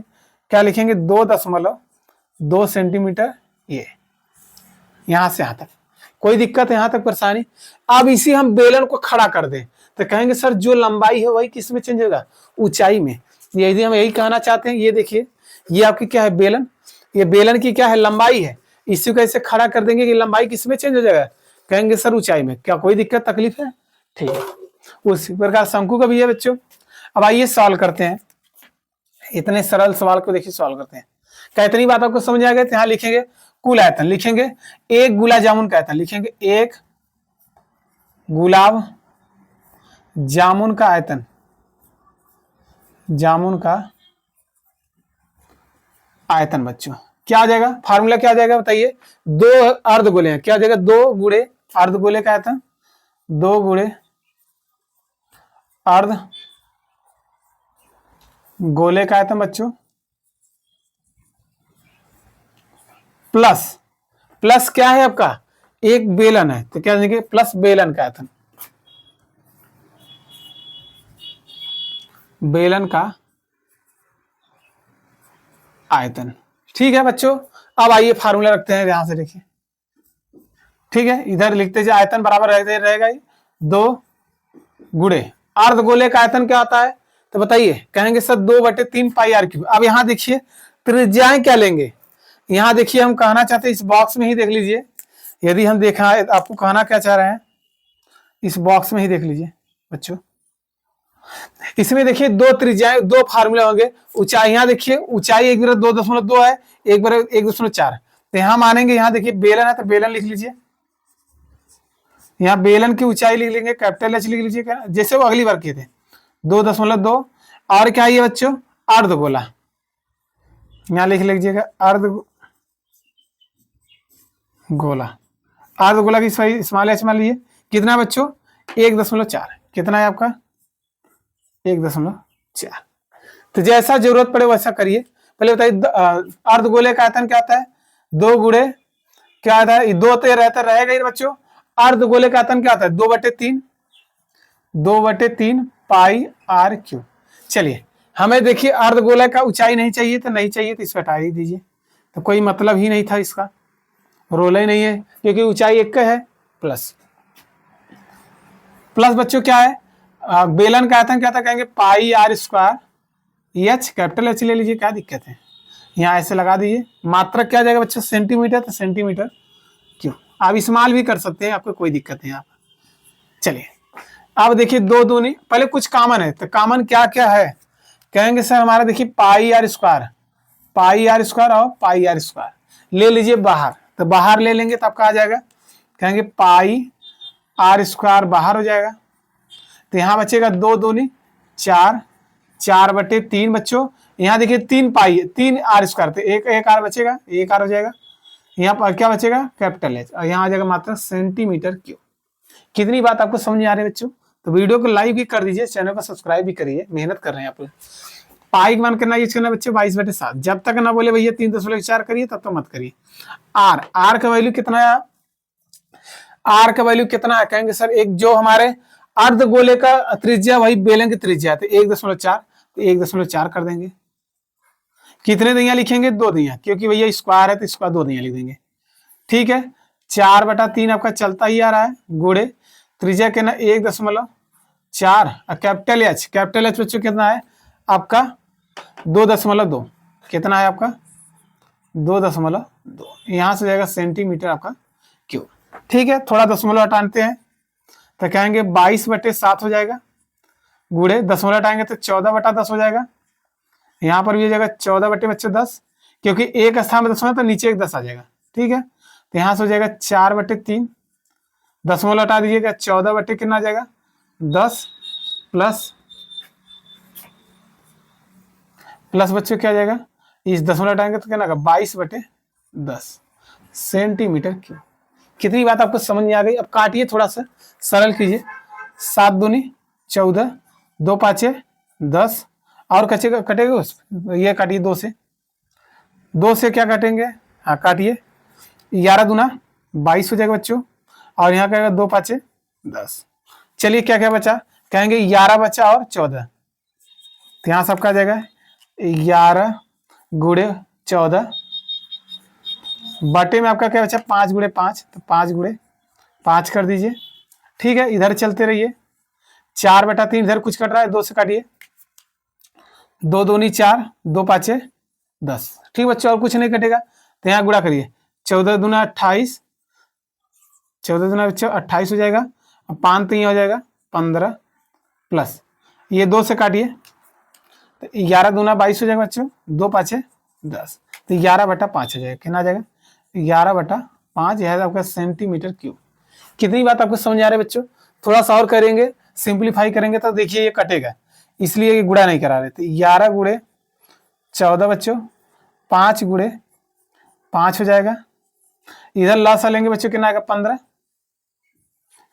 Speaker 1: क्या लिखेंगे 2.2 सेंटीमीटर, ये यहां से यहां तक। कोई दिक्कत है यहां तक परेशानी? अब इसी हम बेलन को खड़ा कर दें तो कहेंगे सर जो लंबाई है वही किस में चेंज होगा, ऊंचाई में। यदि हम यही कहना चाहते हैं, ये देखिए ये आपकी क्या है बेलन, ये बेलन की क्या है लंबाई है, इसी को ऐसे खड़ा कर देंगे कि लंबाई किस में चेंज हो जाएगा, कहेंगे सर ऊंचाई में। क्या कोई दिक्कत तकलीफ है? ठीक है, उसी प्रकार शंकु का भी है बच्चों। अब आइए सॉल्व करते हैं, इतने सरल सवाल को देखिए सॉल्व करते हैं। क्या इतनी बात आपको समझ आ गई? यहाँ लिखेंगे कुल आयतन, लिखेंगे एक गुलाब जामुन का आयतन, लिखेंगे एक गुलाब जामुन का आयतन, जामुन का आयतन बच्चों क्या आ जाएगा, फार्मूला क्या आ जाएगा बताइए, 2 अर्धगोले हैं, क्या आ जाएगा 2 गुणे अर्धगोले का आयतन, 2 गुणे अर्ध गोले का आयतन बच्चों, प्लस प्लस क्या है आपका एक बेलन है तो क्या देंगे प्लस बेलन का आयतन, बेलन का आयतन। ठीक है बच्चों, अब आइए फार्मूला रखते हैं यहां से, देखिए ठीक है, इधर लिखते जाए आयतन बराबर रहेगा 2 गुणे अर्धगोले का आयतन क्या आता है तो बताइए, कहेंगे सर 2/3 पाई आर क्यूब। अब यहाँ देखिए त्रिज्याएं क्या लेंगे, यहाँ देखिए हम कहना चाहते हैं इस बॉक्स में ही देख लीजिए, यदि हम देखा है आपको कहना क्या चाह रहे हैं, इस बॉक्स में ही देख लीजिए, बच्चों। इसमें देखिए दो त्रिज्याएं, दो फार्मूले होंगे। ऊंचाई यहाँ देखिए, ऊंचाई एक बार 2.2 है, एक बार 1.4। तो यहाँ मानेंगे, यहाँ देखिए बेलन है तो बेलन लिख लीजिए, यहाँ बेलन की ऊंचाई लिख लेंगे, कैपिटल एच लिख लीजिए, क्या जैसे वो अगली बार किए थे 2.2। और क्या है बच्चों, अर्धगोला, यहाँ लिख लीजिएगा अर्धगोला। अर्धगोला की स्मॉल एच मान लीजिए कितना है बच्चों, 1.4। कितना है आपका 1.4। तो जैसा जरूरत पड़े वैसा करिए। पहले बताइए अर्धगोले का आयतन क्या आता है, 2 गुणे क्या आता है, 2 तो रहता रहेगा ही बच्चों। अर्धगोले का आयतन क्या आता है, 2/3 पाई आर क्यू। चलिए हमें देखिए अर्धगोले का ऊंचाई नहीं चाहिए तो नहीं चाहिए, तो इसको हटा ही दीजिए, तो कोई मतलब ही नहीं था इसका, रोल ही नहीं है, क्योंकि ऊंचाई एक है। प्लस बच्चों क्या है, बेलन का आयतन क्या था, कहेंगे pi R square H, capital H ले लीजिए, क्या दिक्कत है, यहाँ ऐसे लगा दीजिए। मात्रक क्या जाएगा बच्चों, सेंटीमीटर, तो सेंटीमीटर क्यों, आप इस्तेमाल भी कर सकते हैं, आपको कोई दिक्कत नहीं। आप चलिए अब देखिए 2 दूनी, पहले कुछ कॉमन है, तो कॉमन क्या क्या है, कहेंगे सर हमारा देखिए पाई आर स्क्वायर और पाई आर स्क्वायर ले लीजिए बाहर, तो बाहर ले लेंगे तो आपका आ जाएगा, कहेंगे पाई आर स्क्वायर बाहर हो जाएगा, तो यहाँ बचेगा 2 दूनी 4, 4/3 बच्चों। यहाँ देखिए 3 पाई 3 आर स्क्वायर, तो एक आर बचेगा, एक आर हो जाएगा। यहाँ पर क्या बचेगा, कैपिटल एच, और यहाँ आ जाएगा मात्र सेंटीमीटर क्यूब। कितनी बात आपको समझ आ रही है बच्चों, तो वीडियो को लाइक भी कर दीजिए, चैनल को सब्सक्राइब भी करिए, मेहनत कर रहे हैं आप लोग। पाई का मान करना यूज करना बच्चे 22/7, जब तक ना बोले भैया 3.4 करिए तब तक मत करिए। आर का वैल्यू कितना है, आर का वैल्यू कितना है, कहेंगे सर एक जो हमारे अर्धगोले का त्रिज्या वही बेलन की त्रिज्या है, तो 1.4, तो 1.4 कर देंगे। कितने दिया लिखेंगे, 2 दिया, क्योंकि भैया स्क्वायर है तो स्क्वायर 2 दिया लिख देंगे, ठीक है। 4/3 आपका चलता ही आ रहा है, गुणे त्रिज्या के ना 1.4, कैपिटल एच बच्चों कितना है आपका 2.2, कितना है आपका 2.2, यहां से जाएगा सेंटीमीटर आपका क्यूब, ठीक है। थोड़ा दशमलव हटाते हैं तो कहेंगे 22/7 हो जाएगा, गुणे दशमलव हटाएंगे तो 14/10 हो जाएगा, यहाँ पर भी हो जाएगा 14/10, क्योंकि एक स्थान में दशमलव तो नीचे एक 10 आ जाएगा, ठीक है। तो यहाँ से हो जाएगा 4/3, दशमलव हटा दीजिएगा 14 कितना आ जाएगा 10, प्लस बच्चों क्या आ जाएगा, इस दशमलव हटाएंगे तो क्या ना 22/10 सेंटीमीटर क्यूब। कितनी बात आपको समझ में आ गई। अब काटिए, थोड़ा सा सरल कीजिए, 7 दूनी 14, 2 5 10, और कटेगा ये काटिए 2 से क्या काटेंगे, हाँ काटिए, 11 दूना 22 हो जाएगा बच्चों, और यहाँ कहेगा 2 5 10। चलिए क्या क्या बचा, कहेंगे 11 बचा और 14, तो यहाँ सबका आ जाएगा 11 गुणे 14, बटे में आपका क्या बचा 5 गुणे 5, तो 5 गुणे 5 कर दीजिए, ठीक है। इधर चलते रहिए, 4/3 इधर कुछ कट रहा है, 2 से काटिए, 2 दूनी 4, 2 5 10, ठीक बच्चों, और कुछ नहीं कटेगा, तो यहाँ गुणा करिए, 14 दूना 28, 14 दूना बच्चों 28 हो जाएगा, 5 तो यहाँ हो जाएगा 15, प्लस ये 2 से काटिए, तो 11 दूना 22 हो जाएगा बच्चों, 2 5 10, तो 11/5 हो जाएगा, कितना आ जाएगा 11/5, यह है आपका सेंटीमीटर क्यूब। कितनी बात आपको समझ आ रही है बच्चों। थोड़ा सा और करेंगे, सिंप्लीफाई करेंगे तो देखिए ये कटेगा, इसलिए ये गुणा नहीं करा रहे थे। 11 गुणे 14 बच्चों, 5 गुणे 5 हो जाएगा, इधर लासा लेंगे बच्चों कितना आएगा 15,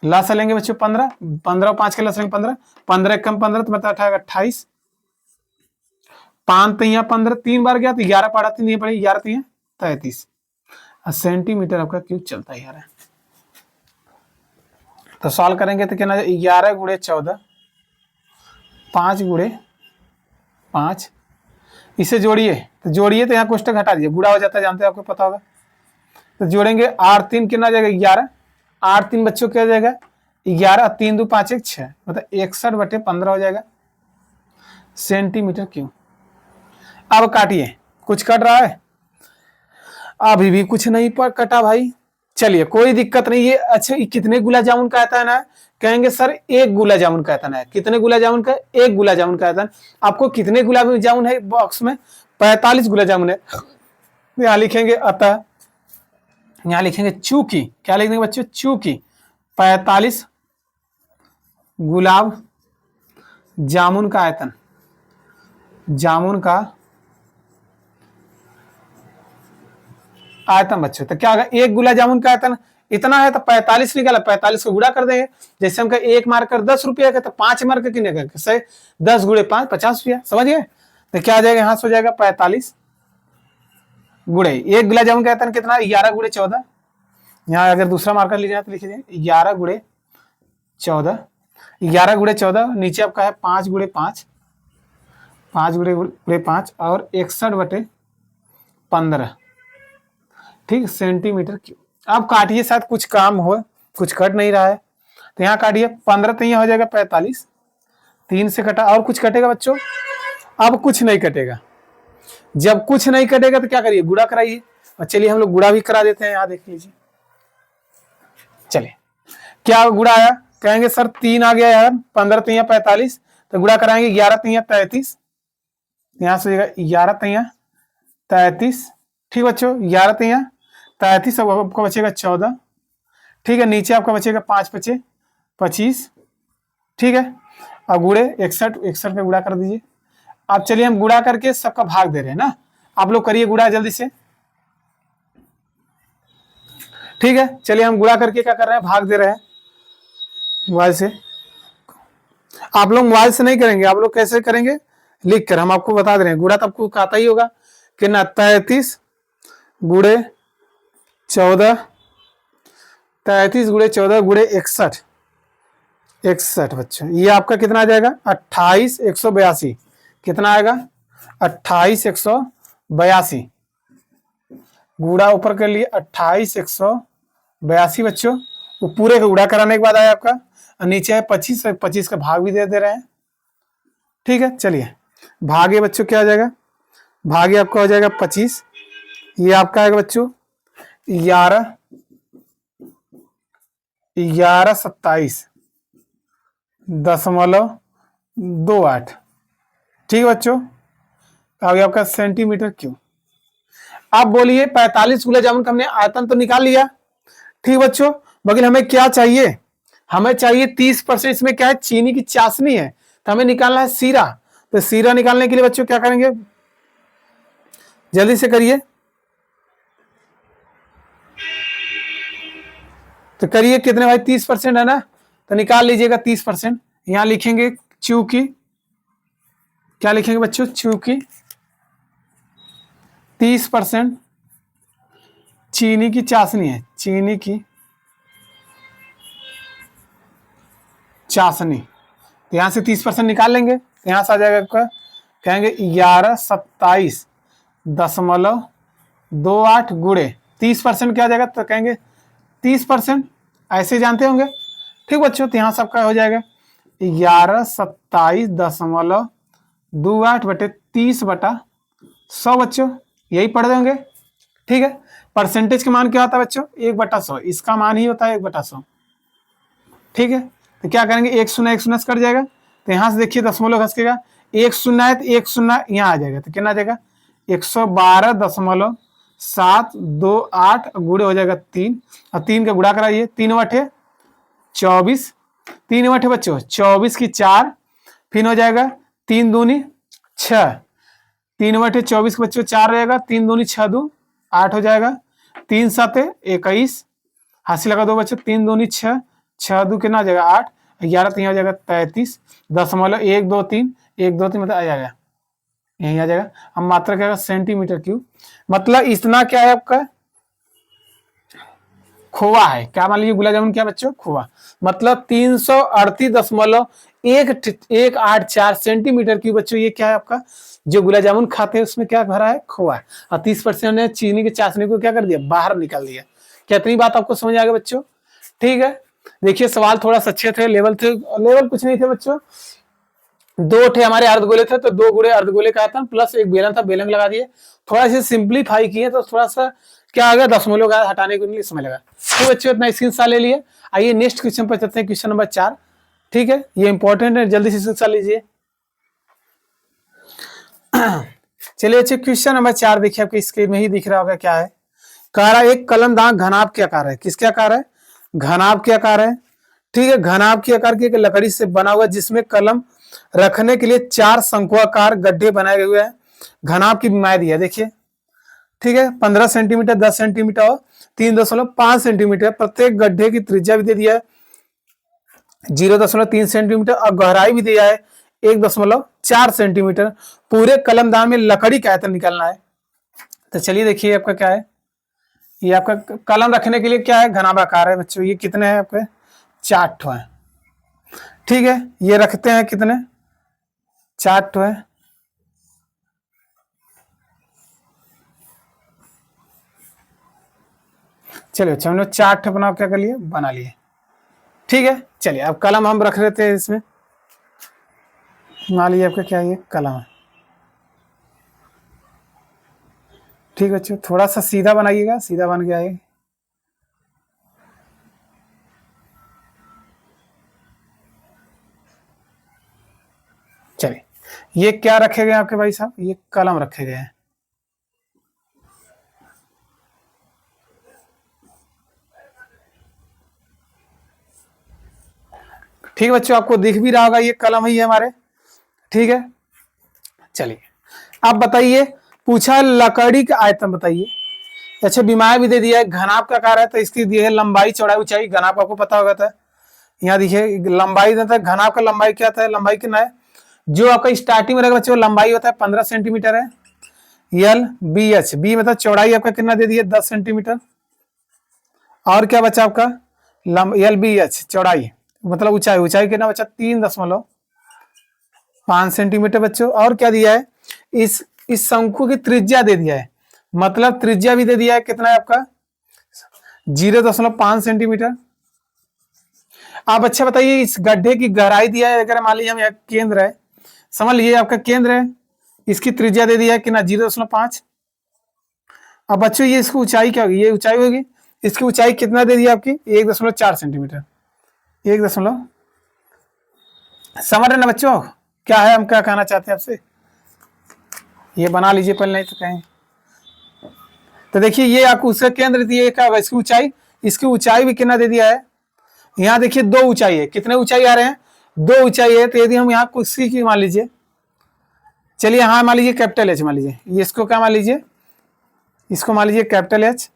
Speaker 1: लासा लेंगे बच्चों 15, 15 और 5 के लासा लेंगे 15, 15 कम 15 तो मतलब 28, 5 तो यहाँ 15 3 बार गया, तो 11 पड़ा 3 नहीं पड़ी, 11 3 33 सेंटीमीटर आपका क्यूब चलता ही आ रहा है। तो सॉल्व करेंगे तो कितना 11 गुणे 14, 5 गुणे 5, इसे जोड़िए, तो जोड़िए तो यहाँ कोष्टक हटा दीजिए, गुणा हो जाता है, जानते हैं आपको पता होगा। तो जोड़ेंगे 8 3 कितना जाएगा 11, 8 3 बच्चों क्या जाएगा 11, 3 2 5 1 6, मतलब 61/15 हो जाएगा सेंटीमीटर क्यूब। अब काटिए, कुछ कट रहा है, अभी भी कुछ नहीं पर कटा भाई, चलिए कोई दिक्कत नहीं है। अच्छा ये कितने गुलाब जामुन का आयतन है? कहेंगे सर एक गुलाब जामुन का आयतन है। कितने गुलाब जामुन का? एक गुलाब जामुन का आयतन। आपको कितने गुलाब जामुन है बॉक्स में? 45 गुलाब जामुन है। यहां लिखेंगे अतः, यहां लिखेंगे चूंकि, क्या लिखेंगे बच्चों? चूंकि 45 गुलाब जामुन का आयतन, जामुन का आयतन बच्चों, तो क्या होगा? एक गुलाब जामुन का आयतन इतना है तो 45 निकाला, 45 को गुणा कर देंगे। जैसे हम एक मार्कर 10 रुपया का, तो 5 मार्कर कितने का? सही, 10 गुणे 5 50 रुपया, समझ गए? तो क्या आ जाएगा? यहां से हो जाएगा 45 गुणे एक गुलाब जामुन का आयतन कितना? 11 गुणे 14। यहाँ अगर दूसरा मार्कर लीजिए तो लिखिए 11 गुणे 14, 11 गुणे 14, नीचे आपका है 5 गुणे 5, 5 गुणे 5 और 61/15, ठीक, सेंटीमीटर क्यूब। अब काटिए, शायद कुछ काम हो, कुछ कट नहीं रहा है तो यहाँ काटिए। 15 तो यहाँ हो जाएगा 45, 3 से कटा, और कुछ कटेगा बच्चों? अब कुछ नहीं कटेगा। जब कुछ नहीं कटेगा तो क्या करिए? गुणा कराइए। और चलिए हम लोग गुणा भी करा देते हैं। यहाँ देख लीजिए, चलिए क्या गुणा आया? कहेंगे सर 3 आ गया यार, 15 तो यहाँ 45, तो गुणा कराएंगे 11 तो यहाँ 33, यहाँ से 11 तो यहाँ 33, ठीक बच्चों, 11 तो यहाँ 33, अब आपका बचेगा 14, ठीक है। नीचे आपका बचेगा 5 × 5 = 25, ठीक है। अब गुणे 61, 61 पे गुणा कर दीजिए। अब चलिए हम गुणा करके सबका भाग दे रहे हैं ना, आप लोग करिए गुणा जल्दी से, ठीक है। चलिए हम गुणा करके क्या कर रहे हैं? भाग दे रहे हैं मोबाइल से। आप लोग मोबाइल से नहीं करेंगे, आप लोग कैसे करेंगे? लिख कर, हम आपको बता दे रहे हैं। गुणा तो आपको आता ही होगा कि ना, 33 गुणे 14, 33 गुणे 14 गुणे 61, 61 बच्चों, ये आपका कितना आ जाएगा? 28 182। कितना आएगा? 28 182। गुणा ऊपर कर लिए 28 182 बच्चों। वो पूरे का गुणा कराने के बाद आया आपका, और नीचे है 25, 25 का भाग भी दे रहे हैं, ठीक है। चलिए भागे बच्चों क्या आ जाएगा? भागे आपका हो जाएगा 25, ये आपका आएगा बच्चों 11 27.28, ठीक है बच्चों। आगे आपका सेंटीमीटर क्यूब। आप बोलिए 45 गुलाब जामुन का हमने आयतन तो निकाल लिया, ठीक बच्चों, मगर हमें क्या चाहिए? हमें चाहिए 30%। इसमें क्या है? चीनी की चाशनी है, तो हमें निकालना है सीरा। तो सीरा निकालने के लिए बच्चों क्या करेंगे? जल्दी से करिए, तो करिए। कितने भाई? 30% है ना, तो निकाल लीजिएगा 30%। यहां लिखेंगे चूंकि, क्या लिखेंगे बच्चों? चूंकि 30% चीनी की चाशनी है, चीनी की चाशनी, तो यहां से 30% निकाल लेंगे, तो यहां से आ जाएगा आपका, कहेंगे 1127.28 गुणे 30% क्या आ जाएगा? तो कहेंगे 30%, ऐसे जानते होंगे, ठीक बच्चों। तो यहाँ सबका हो जाएगा 1127.28/30/100 बच्चों, यही पढ़ देंगे, ठीक है। परसेंटेज का मान क्या होता है बच्चों? 1/100, इसका मान ही होता है 1/100, ठीक है। तो क्या करेंगे? 1 0 1 0 कट जाएगा, तो यहाँ से देखिए दशमलव घसकेगा, 1 0 है तो 1 0 यहाँ आ जाएगा, तो कितना आ जाएगा? 112.728 गुणे हो जाएगा 3, और 3 का गुणा कराइए, 3 बटे 24, 3 बटे बच्चों 24 की 4, फिर हो जाएगा 3 दूनी 6, 3 बटे 24 बच्चों 4 रहेगा, 3 दूनी 6 2 8 हो जाएगा, 3 7 21, हासिल लगा दो बच्चों, 3 दूनी 6, 6 2 कितना आ जाएगा? 8, 11 तो यहाँ हो जाएगा 33.123, 1 2 3 मतलब आ जाएगा, यहीं आ जाएगा। अब मात्रा क्या है? Centimetre cube. मतलब इतना क्या है आपका? खोआ है। क्या मान लीजिए? गुलाब जामुन क्या बच्चों? खोआ। मतलब 338.184 सेंटीमीटर क्यूब बच्चों, ये क्या है आपका? जो गुलाब जामुन खाते हैं उसमें क्या भरा है? खोआ। और 30% ने चीनी की चाशनी को क्या कर दिया? बाहर निकाल दिया। क्या इतनी बात आपको समझ आ गया बच्चों? ठीक है। देखिए सवाल थोड़ा सा अच्छे थे, लेवल कुछ नहीं थे बच्चों। 2 थे हमारे अर्धगोले थे, तो 2 गुणे अर्धगोले का आयतन प्लस एक बेलन था, बेलन लगा दिए। थोड़ा सा सिंप्लीफाई किए तो थोड़ा सा क्या आ गया, दशमलव का हटाने के लिए समय लगा। तो बच्चों इतना स्क्रीनशॉट ले लिए। आइए नेक्स्ट क्वेश्चन पर चलते हैं, क्वेश्चन नंबर 4। ठीक है, ये इंपॉर्टेंट है, जल्दी से स्क्रीनशॉट लीजिए। चलिए अच्छे, क्वेश्चन नंबर 4 देखिए, आपके स्क्रीन में ही दिख रहा होगा क्या है। कह रहा है एक कलमदान घनाभ के आकार है। किसके आकार है? घनाभ के आकार है। ठीक है, घनाभ के आकार की एक लकड़ी से बना हुआ, जिसमें कलम रखने के लिए 4 शंकुआकार गड्ढे बनाए हुए हैं। घनाभ की बीमारी दी है, देखिए। ठीक है, 15 सेंटीमीटर, 10 सेंटीमीटर और 3.5 सेंटीमीटर। प्रत्येक गड्ढे की त्रिज्या भी दे दिया है 0.3 सेंटीमीटर और गहराई भी दिया है 1.4 सेंटीमीटर। पूरे कलमदान में लकड़ी का आयतन निकालना है। तो चलिए देखिए आपका क्या है। ये आपका कलम रखने के लिए क्या है, घनाभाकार है बच्चों। ये कितने हैं आपके? 4 ठो है। ठीक है, ये रखते हैं कितने? 4 ठो है। चलिए अच्छा, हमने 4 ठो बना क्या कर लिए, बना लिए। ठीक है, चलिए अब कलम हम रख लेते हैं इसमें। मान लीजिए आपका क्या, ये कलम है। ठीक है बच्चों, थोड़ा सा सीधा बनाइएगा, सीधा बन गया है। चलिए, ये क्या रखे गए आपके भाई साहब? ये कलम रखे गए हैं। ठीक है बच्चों, आपको दिख भी रहा होगा, ये कलम ही है हमारे। ठीक है, चलिए अब बताइए, पूछा लकड़ी का आयतन बताइए। अच्छा, बीमार भी दे दिया है, घनाभ का आकार है, तो इसकी दी है लंबाई, चौड़ाई, ऊंचाई। घनाभ आपको पता होगा था, यहाँ देखिए लंबाई देता है। घनाभ का लंबाई क्या था, लंबाई कितना है? जो आपका स्टार्टिंग में रहेगा बच्चों, लंबाई होता है 15 सेंटीमीटर है। यल बी एच, बी मतलब चौड़ाई आपका कितना दे दिया, 10 सेंटीमीटर। और क्या बचा आपका? यल बी एच चौड़ाई मतलब ऊंचाई, ऊंचाई कितना बचा? 3.5 सेंटीमीटर बच्चों। और क्या दिया है? इस शंकु की त्रिज्या दे दिया है, मतलब त्रिज्या भी दे दिया है। कितना है आपका? 0.5 सेंटीमीटर। आप अच्छा बताइए, इस गड्ढे की गहराई दिया है, अगर मान लीजिए हम यहाँ केंद्र है, समझ लीजिए आपका केंद्र है, इसकी त्रिज्या दे दिया है कितना? 0.5। अब बच्चों ये इसकी ऊंचाई क्या होगी? ये ऊंचाई होगी, इसकी ऊंचाई कितना दे दिया आपकी? 1.4 सेंटीमीटर। 1 दशमलव, समझ रहे ना बच्चों क्या है, हम क्या कहना चाहते हैं आपसे? ये बना लीजिए पहले, नहीं तो कहें। तो देखिए, ये आपको उसका केंद्र दिए, क्या होगा इसकी ऊंचाई? इसकी ऊंचाई भी कितना दे दिया है? यहाँ देखिए 2 ऊंचाई है। कितने ऊंचाई आ रहे हैं? 2 ऊंचाई है। तो यदि हम यहाँ कुछ की मान लीजिए, चलिए हाँ मान लीजिए कैपिटल एच मान लीजिए, ये इसको क्या मान लीजिए, इसको मान लीजिए कैपिटल एच।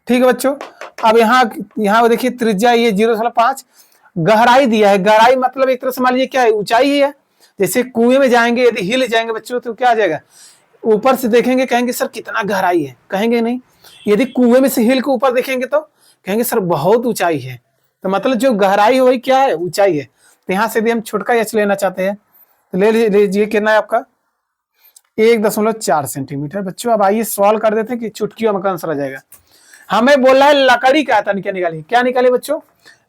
Speaker 1: ठीक है बच्चों, अब यहाँ देखिए त्रिज्या ये 0.5, गहराई दिया है। गहराई मतलब एक तरह से मान लीजिए क्या है, ऊंचाई ही है। जैसे कुएं में जाएंगे, यदि हिल जाएंगे बच्चों, तो क्या आ जाएगा? ऊपर से देखेंगे कहेंगे सर कितना गहराई है, कहेंगे नहीं। यदि कुएं में से हिल के ऊपर देखेंगे तो कहेंगे सर बहुत ऊंचाई है। तो मतलब जो गहराई है वही क्या है, ऊंचाई है। तो यहाँ से भी हम छोटका एच लेना चाहते हैं, तो ले लीजिए कितना है आपका? 1.4 सेंटीमीटर। बच्चों अब आइए सॉल्व कर देते हैं कि चुटकियों में आंसर आ जाएगा। हमें बोला है लकड़ी का आयतन क्या निकालिए। क्या निकाले बच्चों?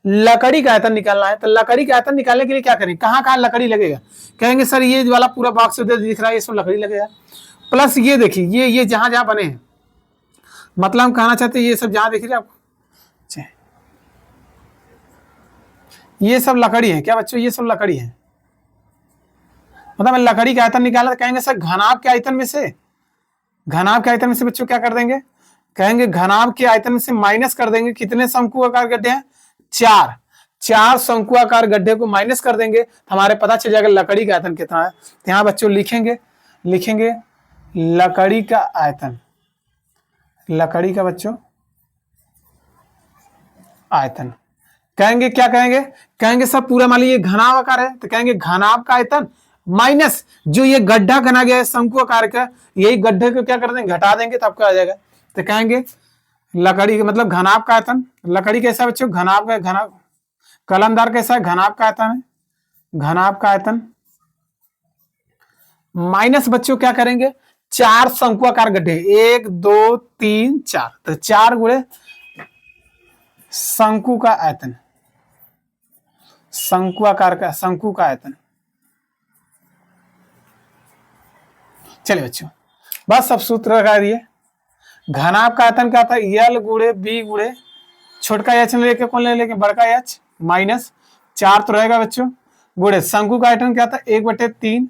Speaker 1: लकड़ी का आयतन निकालना है। तो लकड़ी का आयतन निकालने के लिए क्या करें, कहाँ कहाँ लकड़ी लगेगा? कहेंगे सर ये वाला पूरा बॉक्स दिख रहा है, इसमें लकड़ी लगेगा। प्लस ये देखिए, ये जहां जहां बने हैं, मतलब हम कहना चाहते हैं ये सब जहां दिख रहे हैं आपको, ये सब लकड़ी है। क्या बच्चों? ये सब लकड़ी है। मतलब लकड़ी का आयतन निकाला, तो कहेंगे सर घनाभ के आयतन में से, घनाभ के आयतन में से बच्चों क्या कर देंगे? कहेंगे घनाभ के आयतन में से माइनस कर देंगे। कितने शंकुआकार गड्ढे हैं? 4। 4 शंकुआकार गड्ढे को माइनस कर देंगे, हमारे पता चल जाएगा लकड़ी का आयतन कितना है। तो यहाँ बच्चों लिखेंगे लकड़ी का आयतन, लकड़ी का बच्चों आयतन। कहेंगे क्या कहेंगे? कहेंगे सर पूरा मान लीजिए घनाभ आकार है, तो कहेंगे घनाभ का आयतन माइनस जो ये गड्ढा बना गया है शंकु आकार का, यही गड्ढे को क्या कर देंगे, घटा देंगे, तो आपको आ जाएगा। तो कहेंगे लकड़ी का मतलब घनाभ का आयतन। लकड़ी कैसा बच्चों? घनाभ का, घनाभ कलमदार कैसा है? घनाभ का आयतन है। घनाभ का आयतन माइनस बच्चों क्या करेंगे? 4 शंकुआकार गड्ढे, 1 2 3 4, तो 4 गुणे शंकु का आयतन, शंकुआकार का, शंकु का आयतन। चलिए बच्चों, बस अब सूत्र लगा दिए। घनाभ का आयतन क्या था, यल गुड़े बी गुड़े छोटका एच लेके कौन ले लेके बड़का एच माइनस 4 तो रहेगा बच्चों, गुड़े शंकु का आयतन क्या था 1/3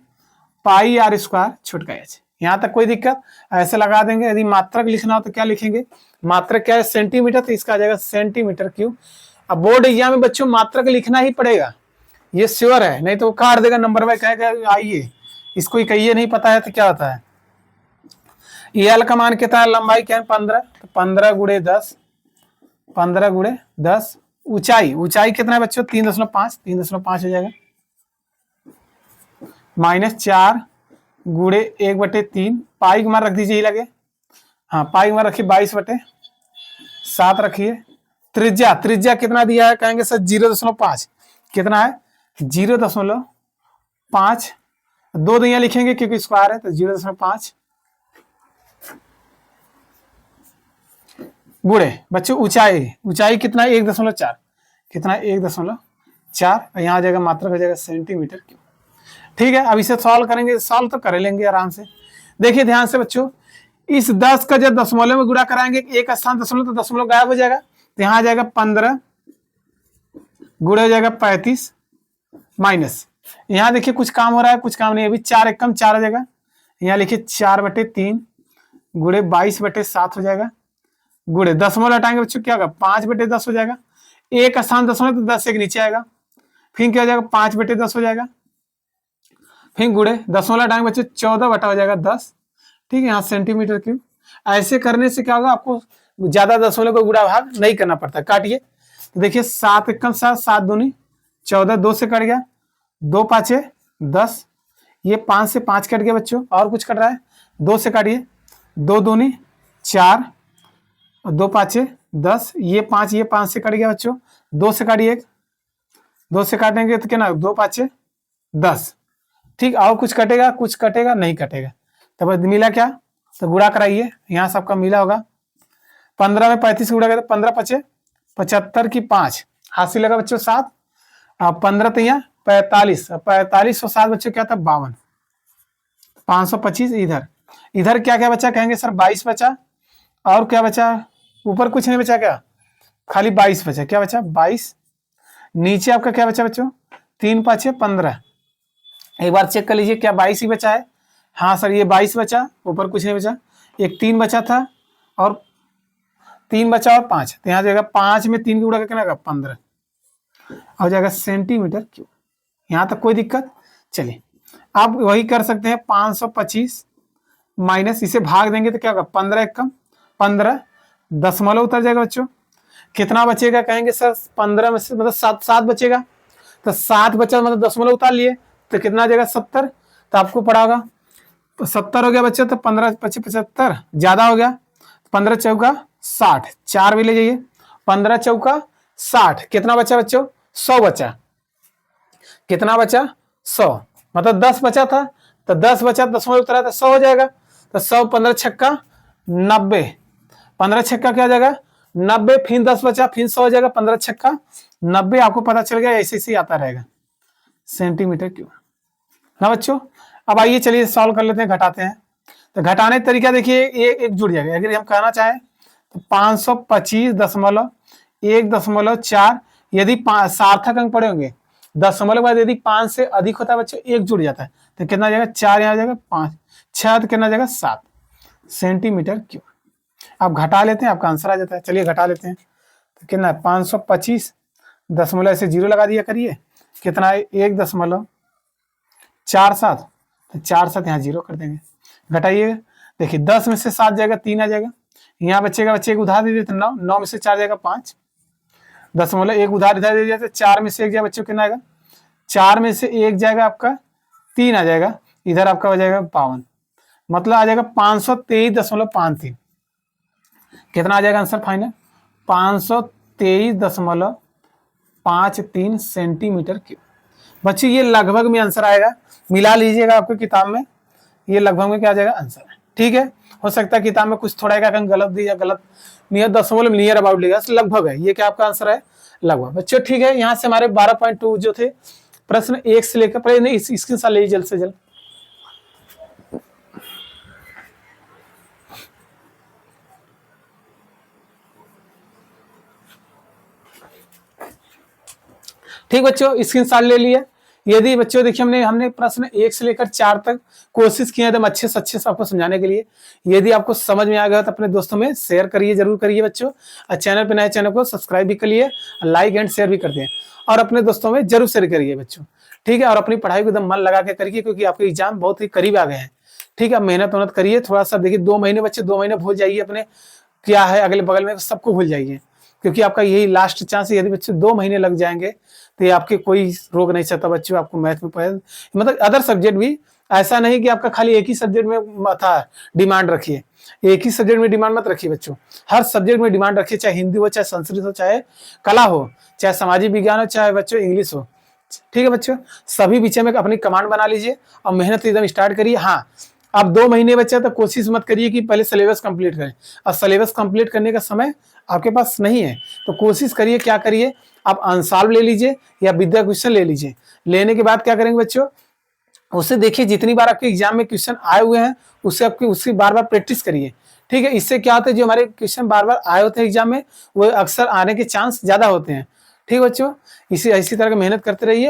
Speaker 1: पाई आर स्क्वायर छोटका एच। यहाँ तक कोई दिक्कत, ऐसे लगा देंगे। यदि मात्रक लिखना हो तो क्या लिखेंगे, मात्रक क्या है सेंटीमीटर, तो इसका आ जाएगा सेंटीमीटर क्यूब। अब बोर्ड एग्जाम में बच्चों मात्रक लिखना ही पड़ेगा, ये श्योर है, नहीं तो वो काट देगा नंबर में, कहेगा आइए इसको ही कहिए नहीं पता है तो क्या होता है। एल का मान कितना है, लंबाई क्या है 15, तो 15 गुड़े 10, 15 गुड़े 10। ऊंचाई, ऊंचाई कितना है बच्चों 3.5, 3.5 हो जाएगा माइनस 4 गुड़े 1/3 पाई का मान रख दीजिए, ही लगे, हाँ पाई का मान रखिए 22/7 रखिए। त्रिज्या, त्रिज्या कितना दिया है, कहेंगे सर 0.5, कितना है 0.5, 2 यहाँ लिखेंगे क्योंकि स्क्वायर है, तो 0.5 गुड़े बच्चों ऊंचाई, ऊंचाई कितना है 1.4, कितना है 1.4, यहाँ आ जाएगा मात्रक हो जाएगा सेंटीमीटर क्यूब। ठीक है, अब इसे सॉल्व करेंगे, सॉल्व तो कर लेंगे आराम से। देखिए ध्यान से बच्चों, इस 10 का जब दशमलव में गुणा कराएंगे, एक स्थान दशमलव तो दशमलव गायब हो जाएगा, तो यहाँ आ जाएगा 15 गुणे हो जाएगा 35 माइनस, यहाँ देखिए कुछ काम हो रहा है कुछ काम नहीं, अभी 4 एक कम 4 हो जाएगा, यहाँ लिखिए 4/3 गुणे 22/7 हो जाएगा, गुणे दशमलव हटाएंगे बच्चों क्या होगा 5/10 हो जाएगा, एक स्थान दशमलव तो 10 एक नीचे आएगा, फिर क्या हो जाएगा 5/10 हो जाएगा, फिर गुणे दशमलव हटाएंगे बच्चों 14 हो जाएगा 10। ठीक है, यहाँ सेंटीमीटर क्यूब। ऐसे करने से क्या होगा, आपको ज्यादा दशमलव को गुणा भाग नहीं करना पड़ता। काटिए, तो देखिए 7 एकम 7, 7 दूनी 14, 2 से कट गया, 2 5 10, ये 5 से 5 कट गया बच्चों, और कुछ कट रहा है 2 से काटिए, 2 दूनी 4 और 2 5 10, ये 5 से कट गया बच्चों, 2 से काटिए, 2 से काटेंगे तो क्या ना 2 5 10। ठीक, और कुछ कटेगा, कुछ कटेगा नहीं कटेगा, तो बस मिला क्या, तो गुणा कराइए, यहाँ सबका मिला होगा, 15 में 35 गुणा करें 15 5 75 की 5 हासिल लगा बच्चों 7, 15 तो यहाँ 45, 45 और 7 बच्चों क्या था 52, 525 इधर, इधर क्या क्या बचा, कहेंगे सर 22 बचा, और क्या बचा, ऊपर कुछ नहीं बचा क्या, खाली 22 बचा, क्या बचा 22, नीचे आपका क्या बचा बच्चों 3 5 15, एक बार चेक कर लीजिए क्या 22 ही बचा है, हाँ सर ये 22 बचा, ऊपर कुछ नहीं बचा, एक 3 बचा था और 3 बचा और 5, तो यहाँ जाएगा 5 में 3 की गुणा करके ना 15 हो जाएगा सेंटीमीटर क्यूब। यहाँ तक कोई दिक्कत, चलिए आप वही कर सकते हैं 525 माइनस, इसे भाग देंगे तो क्या होगा 15 एक कम 15, दशमलव उतर जाएगा बच्चों, कितना बचेगा, कहेंगे सर 15 में से मतलब 7 बचेगा, तो 7 बचा मतलब दशमलव उतार लिए तो कितना आ जाएगा 70, तो आपको पड़ा होगा तो 70 हो गया बच्चों, तो 15 25 75 ज्यादा हो गया, 15 चौका 60, 4 भी ले जाइए, 15 चौका 60, कितना बचा बच्चों 100 बचा, कितना बचा 100, मतलब 10 बचा था, तो 10 बचा दशमलव उतरा था 100 हो जाएगा, तो 100 15 छक्का 90, 15 छक्का क्या हो जाएगा 90, फिर 10 बचा फिर 100 हो जाएगा, 15 छक्का 90, आपको पता चल गया, ऐसे ही आता रहेगा सेंटीमीटर क्यूब ना बच्चों। अब आइए चलिए सॉल्व कर लेते हैं, घटाते हैं, तो घटाने तरीका देखिए एक जुड़ जाएगा, अगर हम कहना चाहें तो 525.1.4, यदि सार्थक अंक पड़े होंगे, दशमलव बाद यदि 5 से अधिक होता है बच्चों, एक जुड़ जाता है, तो कितना आ जाएगा 4, यहाँ आ जाएगा 5, 6 तो कितना आ जाएगा 7 सेंटीमीटर क्यूब। आप घटा लेते हैं, आपका आंसर आ जाता है, चलिए घटा लेते हैं, तो कितना है 525 दशमलव ऐसे 0 लगा दिया करिए, कितना है 1.47, तो 4 7 यहाँ 0 कर देंगे, घटाइएगा, देखिए 10 में से 7 जाएगा 3 आ जाएगा, यहाँ बच्चे एक उधार दे देते 9, 9 में से 4 जाएगा 5, दशमलव एक उधार इधर दे दिया, 4 में से 1 जाएगा बच्चों कितना आएगा, 4 में से 1 जाएगा आपका 3 आ जाएगा, इधर आपका हो जाएगा 52, मतलब आ जाएगा 523.53, कितना आ जाएगा आंसर फाइनल 523.53 सेंटीमीटर क्यूब। बच्चों ये लगभग में आंसर आएगा, मिला लीजिएगा आपको किताब में, ये लगभग में क्या आ जाएगा आंसर है। ठीक है, हो सकता है किताब में कुछ थोड़ा एक अंक गलत दिया, गलत नियर दशमलव नियर अबाउट लिखा, लगभग है, ये क्या आपका आंसर है लगभग बच्चों। ठीक है, यहाँ से हमारे 12.2 जो थे प्रश्न 1 से लेकर पहले नहीं स्क्रीनशॉट लीजिए जल्द से जल्द। ठीक बच्चों, स्क्रीनशॉट ले लिए। यदि बच्चों देखिए हमने प्रश्न 1 से लेकर 4 तक कोशिश किया एकदम अच्छे से आपको समझाने के लिए। यदि आपको समझ में आ गया तो अपने दोस्तों में शेयर करिए, जरूर करिए बच्चों। और चैनल पे नए चैनल को सब्सक्राइब भी करिए, लाइक एंड शेयर भी कर दें और अपने दोस्तों में जरूर शेयर करिए बच्चों। ठीक है, और अपनी पढ़ाई को एकदम मन लगा के करिए, क्योंकि आपके एग्जाम बहुत ही करीब आ गए हैं। ठीक है, मेहनत करिए थोड़ा सा। देखिए 2 महीने बच्चे, 2 महीने भूल जाइए अपने क्या है अगले बगल में, सबको भूल जाइए, क्योंकि आपका यही लास्ट चांस है। यदि बच्चे 2 महीने लग जाएंगे तो ये आपके कोई रोक नहीं सकता बच्चों। आपको मैथ में मतलब अदर सब्जेक्ट भी, ऐसा नहीं कि आपका खाली एक ही सब्जेक्ट में था डिमांड रखिए। एक ही सब्जेक्ट में डिमांड मत रखिए बच्चों, हर सब्जेक्ट में डिमांड रखिए, चाहे हिंदी हो, चाहे संस्कृत हो, चाहे कला हो, चाहे सामाजिक विज्ञान हो, चाहे बच्चों इंग्लिश हो। ठीक है बच्चों, सभी विषय में अपनी कमांड बना लीजिए और मेहनत एकदम स्टार्ट करिए। हाँ, अब 2 महीने बचे तो कोशिश मत करिए कि पहले सिलेबस कंप्लीट करें। और सिलेबस कंप्लीट करने का समय आपके पास नहीं है, तो कोशिश करिए, क्या करिए, आप अनसॉल्व ले लीजिए या विद्या क्वेश्चन ले लीजिए। लेने के बाद क्या करेंगे बच्चों, उसे देखिए जितनी बार आपके एग्जाम में क्वेश्चन आए हुए हैं उसकी बार बार प्रैक्टिस करिए। ठीक है, इससे क्या होता है, जो हमारे क्वेश्चन बार बार आए होते हैं एग्जाम में, वो अक्सर आने के चांस ज्यादा होते हैं। ठीक है बच्चों, इसी तरह की मेहनत करते रहिए।